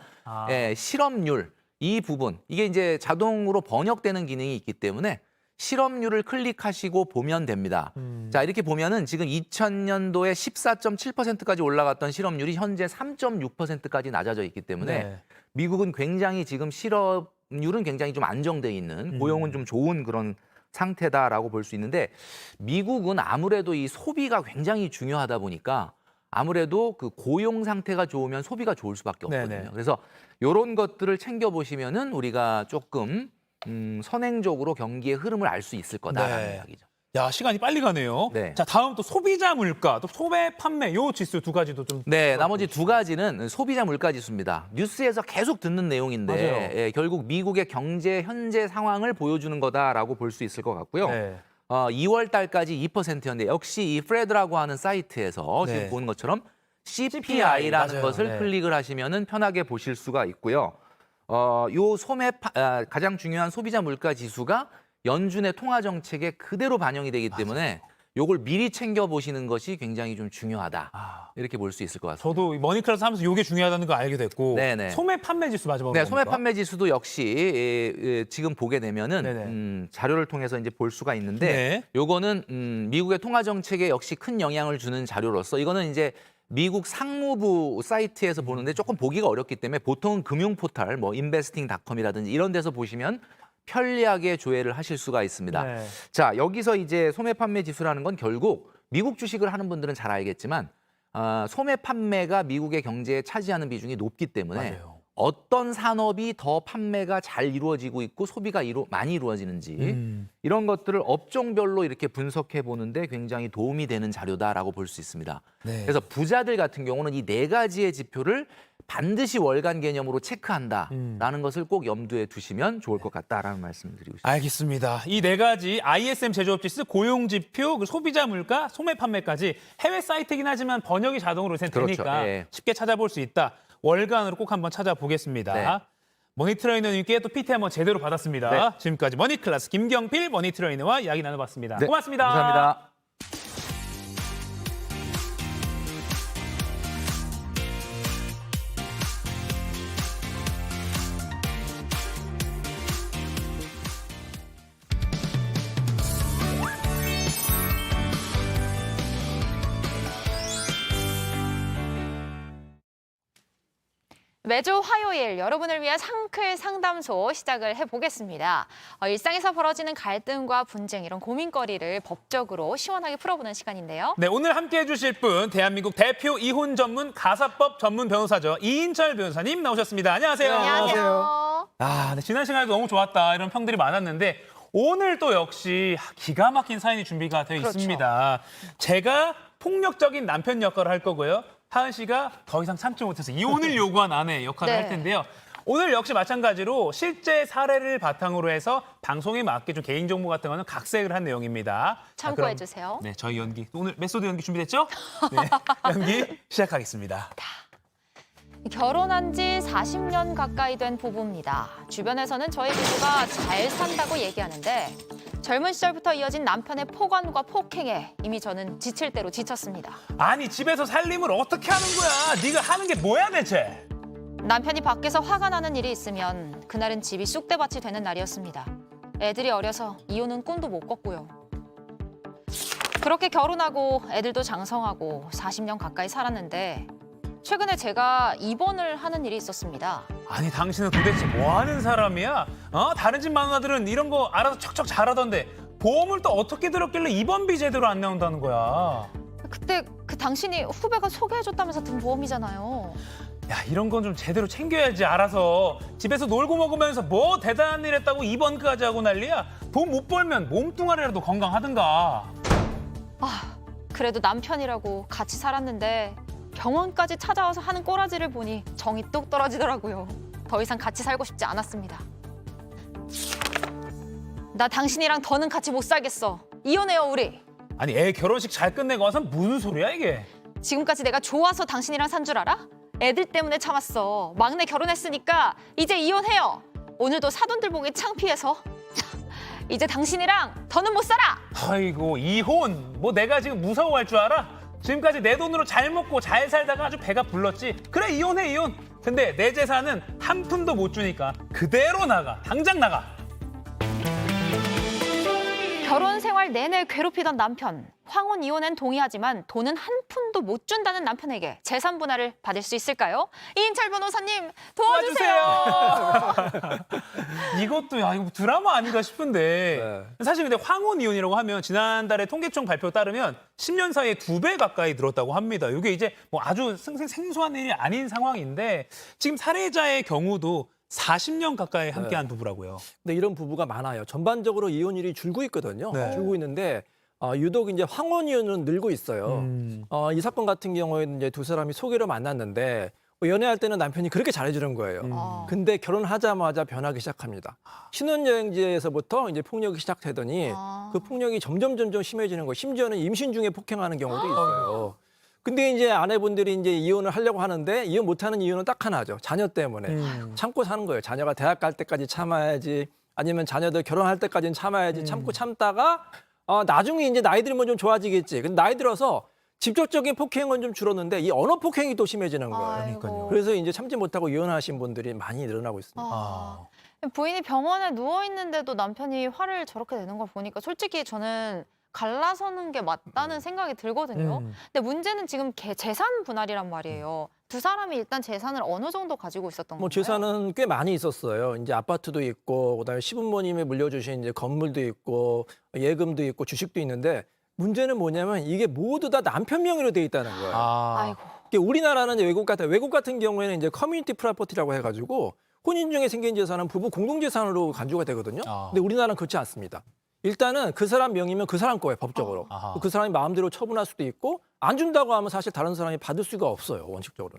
실업률 이 부분 이게 이제 자동으로 번역되는 기능이 있기 때문에 실업률을 클릭하시고 보면 됩니다. 자, 이렇게 보면은 지금 2000년도에 14.7%까지 올라갔던 실업률이 현재 3.6%까지 낮아져 있기 때문에 미국은 굉장히 지금 실업률은 굉장히 좀 안정돼 있는 고용은 좀 좋은 그런 상태다라고 볼 수 있는데 미국은 아무래도 이 소비가 굉장히 중요하다 보니까 아무래도 그 고용 상태가 좋으면 소비가 좋을 수밖에 없거든요. 그래서 이런 것들을 챙겨보시면은 우리가 조금 선행적으로 경기의 흐름을 알 수 있을 거다라는 이야기죠. 야, 시간이 빨리 가네요. 자, 다음 또 소비자 물가, 또 소매 판매 요 지수 두 가지도 좀. 나머지 두 가지는 소비자 물가 지수입니다. 뉴스에서 계속 듣는 내용인데 결국 미국의 경제 현재 상황을 보여주는 거다라고 볼 수 있을 것 같고요. 2월 달까지 2%였는데 역시 이 프레드라고 하는 사이트에서 지금 보는 것처럼 CPI라는 것을 클릭을 하시면은 편하게 보실 수가 있고요. 요 가장 중요한 소비자 물가 지수가 연준의 통화 정책에 그대로 반영이 되기 때문에 요걸 미리 챙겨보시는 것이 굉장히 좀 중요하다. 이렇게 볼 수 있을 것 같습니다. 저도 머니클래스 하면서 요게 중요하다는 거 알게 됐고 소매 판매 지수 마지막으로 네, 소매 판매 지수도 역시 지금 보게 되면은 자료를 통해서 이제 볼 수가 있는데 요거는 미국의 통화 정책에 역시 큰 영향을 주는 자료로서 이거는 이제 미국 상무부 사이트에서 보는데 조금 보기가 어렵기 때문에 보통은 금융 포털 뭐 investing.com이라든지 이런 데서 보시면 편리하게 조회를 하실 수가 있습니다. 자, 여기서 이제 소매 판매 지수라는 건 결국 미국 주식을 하는 분들은 잘 알겠지만 소매 판매가 미국의 경제에 차지하는 비중이 높기 때문에 맞아요. 어떤 산업이 더 판매가 잘 이루어지고 있고 소비가 많이 이루어지는지 이런 것들을 업종별로 이렇게 분석해 보는데 굉장히 도움이 되는 자료다라고 볼 수 있습니다. 네. 그래서 부자들 같은 경우는 이 4가지의 지표를 반드시 월간 개념으로 체크한다라는 것을 꼭 염두에 두시면 좋을 것 같다라는 말씀을 드리고 싶습니다. 알겠습니다. 이 4가지 ISM 제조업 지수, 고용 지표, 소비자 물가, 소매 판매까지 해외 사이트이긴 하지만 번역이 자동으로 되니까 그렇죠. 예. 쉽게 찾아볼 수 있다. 월간으로 꼭 한번 찾아보겠습니다. 네. 머니트레이너님께 또 PT 한번 제대로 받았습니다. 네. 지금까지 머니클래스 김경필 머니트레이너와 이야기 나눠봤습니다. 네, 고맙습니다. 감사합니다. 매주 화요일 여러분을 위한 상클 상담소 시작을 해보겠습니다. 일상에서 벌어지는 갈등과 분쟁 이런 고민거리를 법적으로 시원하게 풀어보는 시간인데요. 네, 오늘 함께해 주실 분 대한민국 대표 이혼 전문 가사법 전문 변호사죠. 이인철 변호사님 나오셨습니다. 안녕하세요. 안녕하세요. 네, 지난 시간에도 너무 좋았다 이런 평들이 많았는데 오늘 또 역시 기가 막힌 사연이 준비가 되어 그렇죠. 있습니다. 제가 폭력적인 남편 역할을 할 거고요. 하은 씨가 더 이상 참지 못해서 이혼을 요구한 아내 역할을 네. 할 텐데요. 오늘 역시 마찬가지로 실제 사례를 바탕으로 해서 방송에 맞게 좀 개인정보 같은 거는 각색을 한 내용입니다. 자, 참고해 그럼, 주세요. 네, 저희 연기. 오늘 메소드 연기 준비됐죠? 네, 연기 시작하겠습니다. 결혼한 지 40년 가까이 된 부부입니다. 주변에서는 저희 부부가 잘 산다고 얘기하는데 젊은 시절부터 이어진 남편의 폭언과 폭행에 이미 저는 지칠 대로 지쳤습니다. 아니 집에서 살림을 어떻게 하는 거야? 네가 하는 게 뭐야 대체? 남편이 밖에서 화가 나는 일이 있으면 그날은 집이 쑥대밭이 되는 날이었습니다. 애들이 어려서 이혼은 꿈도 못 꿨고요. 그렇게 결혼하고 애들도 장성하고 40년 가까이 살았는데 최근에 제가 입원을 하는 일이 있었습니다. 아니 당신은 도대체 뭐 하는 사람이야? 다른 집 마누라들은 이런 거 알아서 척척 잘하던데 보험을 또 어떻게 들었길래 입원비 제대로 안 나온다는 거야? 그때 당신이 후배가 소개해줬다면서 든 보험이잖아요. 야 이런 건 좀 제대로 챙겨야지 알아서. 집에서 놀고 먹으면서 뭐 대단한 일 했다고 입원까지 하고 난리야? 돈 못 벌면 몸뚱아리라도 건강하든가. 그래도 남편이라고 같이 살았는데 병원까지 찾아와서 하는 꼬라지를 보니 정이 뚝 떨어지더라고요. 더 이상 같이 살고 싶지 않았습니다. 나 당신이랑 더는 같이 못 살겠어. 이혼해요, 우리. 아니 애 결혼식 잘 끝내고 와서 무슨 소리야 이게? 지금까지 내가 좋아서 당신이랑 산 줄 알아? 애들 때문에 참았어. 막내 결혼했으니까 이제 이혼해요. 오늘도 사돈들 보기 창피해서. 이제 당신이랑 더는 못 살아. 아이고 이혼 뭐 내가 지금 무서워할 줄 알아? 지금까지 내 돈으로 잘 먹고 잘 살다가 아주 배가 불렀지. 그래 이혼해 이혼. 근데 내 재산은 한 푼도 못 주니까 그대로 나가. 당장 나가. 결혼 생활 내내 괴롭히던 남편. 황혼 이혼엔 동의하지만 돈은 한 푼도 못 준다는 남편에게 재산 분할을 받을 수 있을까요? 이인철 변호사님 도와주세요. 이것도 야 이거 드라마 아닌가 싶은데 사실 근데 황혼 이혼이라고 하면 지난달에 통계청 발표 따르면 10년 사이에 2배 가까이 늘었다고 합니다. 이게 이제 뭐 아주 생소한 일이 아닌 상황인데 지금 사례자의 경우도 40년 가까이 함께한 부부라고요. 근데 이런 부부가 많아요. 전반적으로 이혼율이 줄고 있거든요. 네. 줄고 있는데 유독 이제 황혼 이혼은 늘고 있어요. 이 사건 같은 경우에는 이제 두 사람이 소개로 만났는데 연애할 때는 남편이 그렇게 잘해주는 거예요. 근데 결혼하자마자 변하기 시작합니다. 신혼여행지에서부터 이제 폭력이 시작되더니 그 폭력이 점점 심해지는 거예요. 심지어는 임신 중에 폭행하는 경우도 있어요. 근데 이제 아내분들이 이제 이혼을 하려고 하는데 이혼 못하는 이유는 딱 하나죠. 자녀 때문에 참고 사는 거예요. 자녀가 대학 갈 때까지 참아야지, 아니면 자녀들 결혼할 때까지는 참아야지. 참고 참다가 나중에 이제 나이 들면 좀 좋아지겠지. 근데 나이 들어서 직접적인 폭행은 좀 줄었는데 이 언어 폭행이 또 심해지는 거예요. 그러니까요. 그래서 이제 참지 못하고 이혼하신 분들이 많이 늘어나고 있습니다. 부인이 병원에 누워 있는데도 남편이 화를 저렇게 내는 걸 보니까 솔직히 저는 갈라서는 게 맞다는 생각이 들거든요. 근데 문제는 지금 재산 분할이란 말이에요. 두 사람이 일단 재산을 어느 정도 가지고 있었던 뭐 건가요? 재산은 꽤 많이 있었어요. 이제 아파트도 있고, 그다음에 시부모님이 물려주신 이제 건물도 있고, 예금도 있고, 주식도 있는데 문제는 뭐냐면 이게 모두 다 남편 명의로 돼 있다는 거예요. 아이고. 우리나라는 이제 외국 같은 경우에는 이제 커뮤니티 프로퍼티라고 해가지고 혼인 중에 생긴 재산은 부부 공동재산으로 간주가 되거든요. 근데 우리나라는 그렇지 않습니다. 일단은 그 사람 명의면 그 사람 거예요, 법적으로. 그 사람이 마음대로 처분할 수도 있고 안 준다고 하면 사실 다른 사람이 받을 수가 없어요, 원칙적으로는.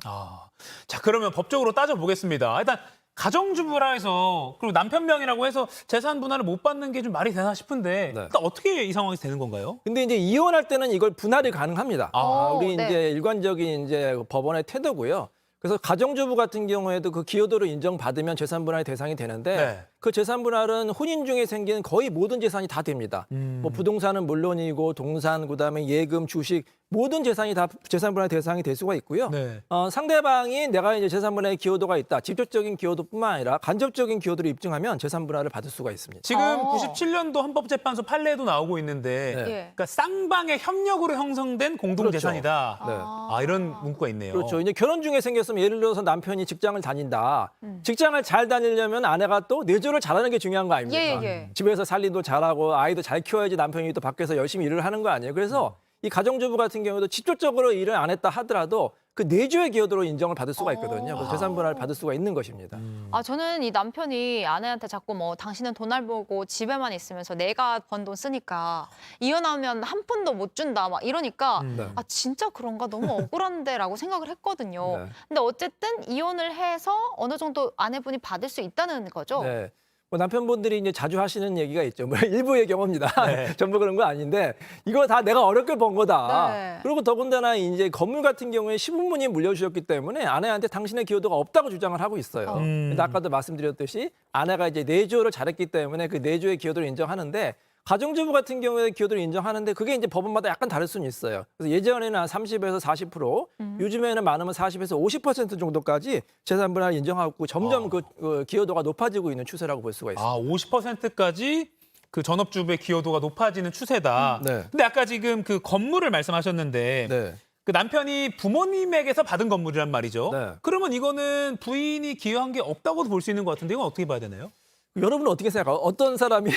자, 그러면 법적으로 따져보겠습니다. 일단 가정주부라 해서 그리고 남편 명이라고 해서 재산 분할을 못 받는 게 좀 말이 되나 싶은데 일단 어떻게 이 상황이 되는 건가요? 근데 이제 이혼할 때는 이걸 분할이 가능합니다. 우리 네. 이제 일관적인 이제 법원의 태도고요. 그래서 가정주부 같은 경우에도 그 기여도를 인정받으면 재산 분할의 대상이 되는데 네. 그 재산 분할은 혼인 중에 생긴 거의 모든 재산이 다 됩니다. 뭐 부동산은 물론이고 동산, 그다음에 예금, 주식 모든 재산이 다 재산 분할 대상이 될 수가 있고요. 네. 상대방이 내가 이제 재산 분할의 기여도가 있다. 직접적인 기여도뿐만 아니라 간접적인 기여도를 입증하면 재산 분할을 받을 수가 있습니다. 지금 97년도 헌법재판소 판례도 나오고 있는데 네. 그러니까 쌍방의 협력으로 형성된 공동재산이다. 그렇죠. 이런 문구가 있네요. 그렇죠. 이제 결혼 중에 생겼으면 예를 들어서 남편이 직장을 다닌다. 직장을 잘 다니려면 아내가 또 내조를 잘하는 게 중요한 거 아닙니까? 예. 집에서 살림도 잘하고 아이도 잘 키워야지 남편이 또 밖에서 열심히 일을 하는 거 아니에요. 그래서 이 가정주부 같은 경우도 직접적으로 일을 안 했다 하더라도 그 내조의 기여도로 인정을 받을 수가 있거든요. 그래서 재산 분할을 받을 수가 있는 것입니다. 저는 이 남편이 아내한테 자꾸 뭐 당신은 돈 안 벌고 집에만 있으면서 내가 번 돈 쓰니까 이혼하면 한 푼도 못 준다 막 이러니까 네. 진짜 그런가 너무 억울한데라고 생각을 했거든요. 네. 근데 어쨌든 이혼을 해서 어느 정도 아내분이 받을 수 있다는 거죠. 네. 뭐 남편분들이 이제 자주 하시는 얘기가 있죠. 뭐 일부의 경우입니다. 네. 전부 그런 건 아닌데 이거 다 내가 어렵게 번 거다. 네. 그리고 더군다나 이제 건물 같은 경우에 시부모님이 물려주셨기 때문에 아내한테 당신의 기여도가 없다고 주장을 하고 있어요. 근데 아까도 말씀드렸듯이 아내가 이제 내조를 잘했기 때문에 그 내조의 기여도를 인정하는데 가정주부 같은 경우에 기여도를 인정하는데 그게 이제 법원마다 약간 다를 수는 있어요. 그래서 예전에는 한 30에서 40%, 요즘에는 많으면 40에서 50% 정도까지 재산 분할 인정하고 점점 그 기여도가 높아지고 있는 추세라고 볼 수가 있습니다. 50%까지 그 전업주부의 기여도가 높아지는 추세다. 네. 근데 아까 지금 그 건물을 말씀하셨는데 네. 그 남편이 부모님에게서 받은 건물이란 말이죠. 네. 그러면 이거는 부인이 기여한 게 없다고도 볼 수 있는 것 같은데 이건 어떻게 봐야 되나요? 여러분은 어떻게 생각해요? 어떤 사람이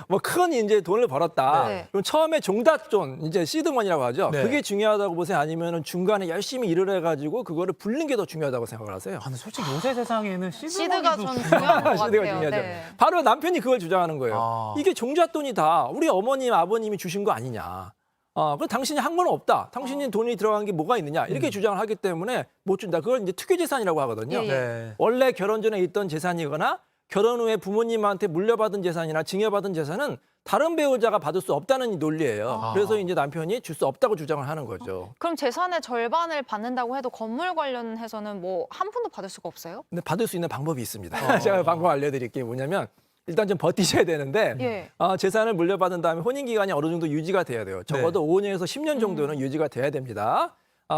뭐 큰 이제 돈을 벌었다. 네. 그럼 처음에 종잣돈, 이제 시드머니라고 하죠. 네. 그게 중요하다고 보세요? 아니면은 중간에 열심히 일을 해가지고 그거를 불린 게 더 중요하다고 생각을 하세요? 근데 솔직히 요새 세상에는 시드가 시드머니도 좀 중요한 것 같아요. 시드가 중요하죠. 네. 바로 남편이 그걸 주장하는 거예요. 이게 종잣돈이다. 우리 어머님, 아버님이 주신 거 아니냐. 그럼 당신이 한 건 없다. 당신이 돈이 들어간 게 뭐가 있느냐. 이렇게 주장을 하기 때문에 못 준다. 그걸 이제 특유재산이라고 하거든요. 예. 네. 원래 결혼 전에 있던 재산이거나 결혼 후에 부모님한테 물려받은 재산이나 증여받은 재산은 다른 배우자가 받을 수 없다는 논리예요. 그래서 이제 남편이 줄 수 없다고 주장을 하는 거죠. 그럼 재산의 절반을 받는다고 해도 건물 관련해서는 뭐 한 푼도 받을 수가 없어요? 근데 받을 수 있는 방법이 있습니다. 제가 방법 알려드릴게요. 뭐냐면 일단 좀 버티셔야 되는데 예. 재산을 물려받은 다음에 혼인 기간이 어느 정도 유지가 돼야 돼요. 적어도 5년에서 10년 정도는 유지가 돼야 됩니다.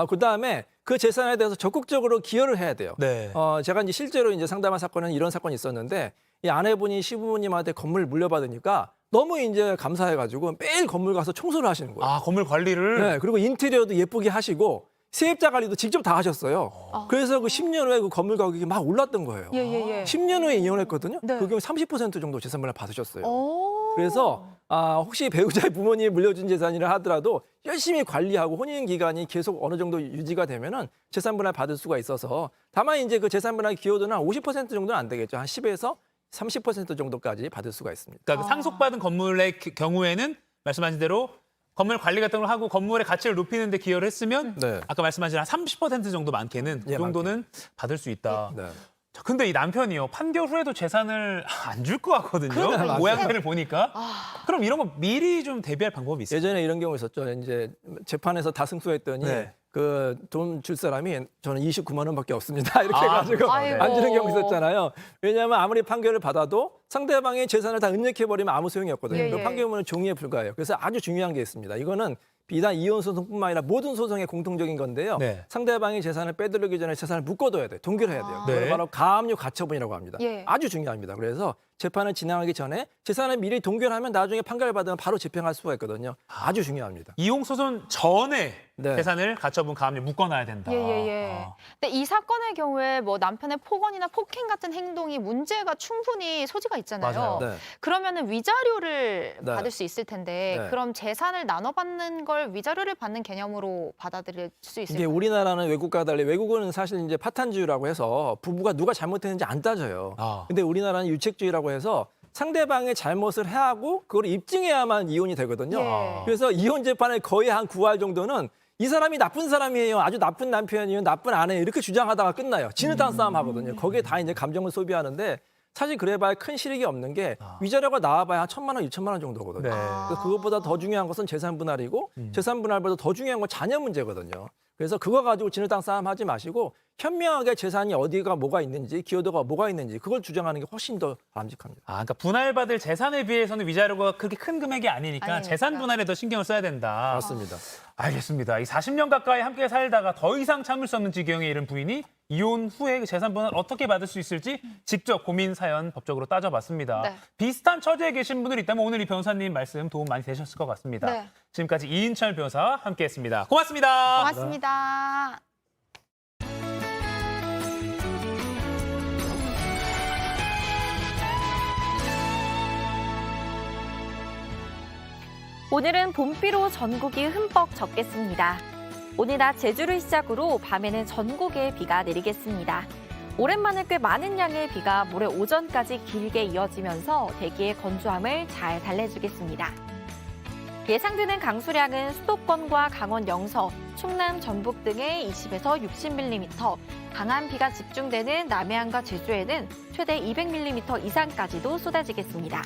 그다음에 그 재산에 대해서 적극적으로 기여를 해야 돼요. 네. 제가 이제 실제로 이제 상담한 사건은 이런 사건이 있었는데 이 아내분이 시부모님한테 건물을 물려받으니까 너무 이제 감사해가지고 매일 건물 가서 청소를 하시는 거예요. 건물 관리를? 네, 그리고 인테리어도 예쁘게 하시고 세입자 관리도 직접 다 하셨어요. 그래서 그 10년 후에 그 건물 가격이 막 올랐던 거예요. 예. 10년 후에 이혼했거든요. 네. 그 경우 30% 정도 재산분할 받으셨어요. 오. 그래서 혹시 배우자의 부모님이 물려준 재산이라 하더라도 열심히 관리하고 혼인 기간이 계속 어느 정도 유지가 되면은 재산분할 받을 수가 있어서 다만 이제 그 재산분할 기여도는 한 50% 정도는 안 되겠죠. 한 10에서 30% 정도까지 받을 수가 있습니다. 그러니까 그 상속받은 건물의 경우에는 말씀하신 대로 건물 관리 같은 걸 하고 건물의 가치를 높이는 데 기여를 했으면 네. 아까 말씀하신 한 30% 정도 많게는 그 정도는 받을 수 있다. 네. 자, 근데 이 남편이요. 판결 후에도 재산을 안 줄 것 같거든요. 그러네, 모양새를 보니까. 그럼 이런 거 미리 좀 대비할 방법이 있어요? 예전에 이런 경우 있었죠. 이제 재판에서 다 승소했더니 네. 그 돈 줄 사람이 저는 29만 원밖에 없습니다. 이렇게 아, 해가지고 아이고. 안 주는 경우 있었잖아요. 왜냐하면 아무리 판결을 받아도 상대방의 재산을 다 은닉해버리면 아무 소용이 없거든요. 예, 그 예. 판결문은 종이에 불과해요. 그래서 아주 중요한 게 있습니다. 이거는 비단 이혼 소송뿐만 아니라 모든 소송의 공통적인 건데요. 네. 상대방이 재산을 빼돌리기 전에 재산을 묶어둬야 돼요. 동결해야 돼요. 네. 그걸 바로 가압류 가처분이라고 합니다. 예. 아주 중요합니다. 그래서 재판을 진행하기 전에 재산을 미리 동결하면 나중에 판결을 받으면 바로 집행할 수가 있거든요. 아주 중요합니다. 이혼 소송 전에 네. 재산을 가처분 가압류 묶어놔야 된다. 예. 근데 이 사건의 경우에 뭐 남편의 폭언이나 폭행 같은 행동이 문제가 충분히 소지가 있잖아요. 맞아요. 네. 그러면은 위자료를 네. 받을 수 있을 텐데 네. 그럼 재산을 나눠받는 걸 위자료를 받는 개념으로 받아들일 수 이게 있을까요? 우리나라는 외국과 달리 외국은 사실 이제 파탄주의라고 해서 부부가 누가 잘못했는지 안 따져요. 근데 우리나라는 유책주의라고 해서 상대방의 잘못을 해하고 그걸 입증해야만 이혼이 되거든요. 예. 그래서 이혼 재판에 거의 한 9할 정도는 이 사람이 나쁜 사람이에요. 아주 나쁜 남편이에요. 나쁜 아내예요. 이렇게 주장하다가 끝나요. 진흙탕 싸움 하거든요. 거기에 다 이제 감정을 소비하는데 사실 그래봐야 큰 실익이 없는 게 위자료가 나와봐야 한 1,000만 원, 2,000만 원 정도거든요. 네. 그래서 그것보다 더 중요한 것은 재산 분할이고 재산 분할보다 더 중요한 건 자녀 문제거든요. 그래서 그거 가지고 진흙탕 싸움 하지 마시고 현명하게 재산이 어디가 뭐가 있는지 기여도가 뭐가 있는지 그걸 주장하는 게 훨씬 더 바람직합니다. 그러니까 분할받을 재산에 비해서는 위자료가 그렇게 큰 금액이 아니니까 아니니까. 재산 분할에 더 신경을 써야 된다. 맞습니다. 알겠습니다. 이 40년 가까이 함께 살다가 더 이상 참을 수 없는 지경에 이른 부인이 이혼 후에 그 재산 분할 어떻게 받을 수 있을지 직접 고민 사연 법적으로 따져봤습니다. 네. 비슷한 처지에 계신 분들이 있다면 오늘 이 변호사님 말씀 도움 많이 되셨을 것 같습니다. 네. 지금까지 이인철 변호사와 함께했습니다. 고맙습니다. 고맙습니다. 오늘은 봄비로 전국이 흠뻑 젖겠습니다. 오늘 낮 제주를 시작으로 밤에는 전국에 비가 내리겠습니다. 오랜만에 꽤 많은 양의 비가 모레 오전까지 길게 이어지면서 대기의 건조함을 잘 달래주겠습니다. 예상되는 강수량은 수도권과 강원 영서, 충남, 전북 등에 20에서 60mm, 강한 비가 집중되는 남해안과 제주에는 최대 200mm 이상까지도 쏟아지겠습니다.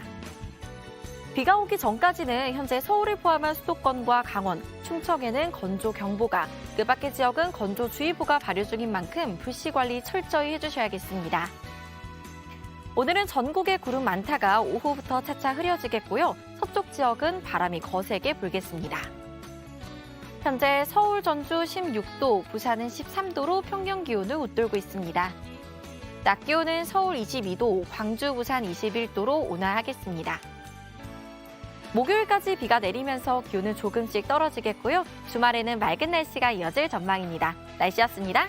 비가 오기 전까지는 현재 서울을 포함한 수도권과 강원, 충청에는 건조경보가, 그 밖의 지역은 건조주의보가 발효 중인 만큼 불씨 관리 철저히 해주셔야겠습니다. 오늘은 전국에 구름 많다가 오후부터 차차 흐려지겠고요. 서쪽 지역은 바람이 거세게 불겠습니다. 현재 서울, 전주 16도, 부산은 13도로 평년 기온을 웃돌고 있습니다. 낮 기온은 서울 22도, 광주, 부산 21도로 온화하겠습니다. 목요일까지 비가 내리면서 기온은 조금씩 떨어지겠고요. 주말에는 맑은 날씨가 이어질 전망입니다. 날씨였습니다.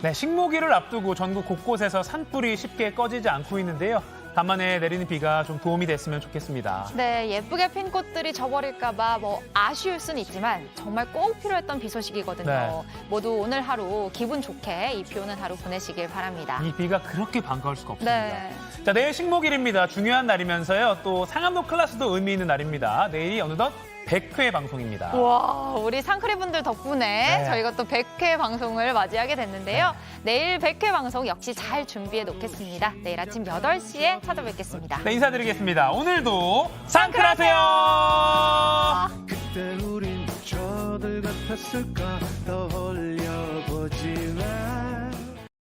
네, 식목일을 앞두고 전국 곳곳에서 산불이 쉽게 꺼지지 않고 있는데요. 간만에 내리는 비가 좀 도움이 됐으면 좋겠습니다. 네, 예쁘게 핀 꽃들이 져버릴까 봐 아쉬울 수는 있지만 정말 꼭 필요했던 비 소식이거든요. 네. 모두 오늘 하루 기분 좋게 이 비 오는 하루 보내시길 바랍니다. 이 비가 그렇게 반가울 수가 없습니다. 네. 자, 내일 식목일입니다. 중요한 날이면서요. 또 상암로 클래스도 의미 있는 날입니다. 내일이 어느덧 100회 방송입니다. 와, 우리 상크리 분들 덕분에 네. 저희가 또 100회 방송을 맞이하게 됐는데요. 내일 100회 방송 역시 잘 준비해 놓겠습니다. 내일 아침 8시에 찾아뵙겠습니다. 네, 인사드리겠습니다. 오늘도 상크라세요! 그때 우린 저들 같았을까 떠올려보지만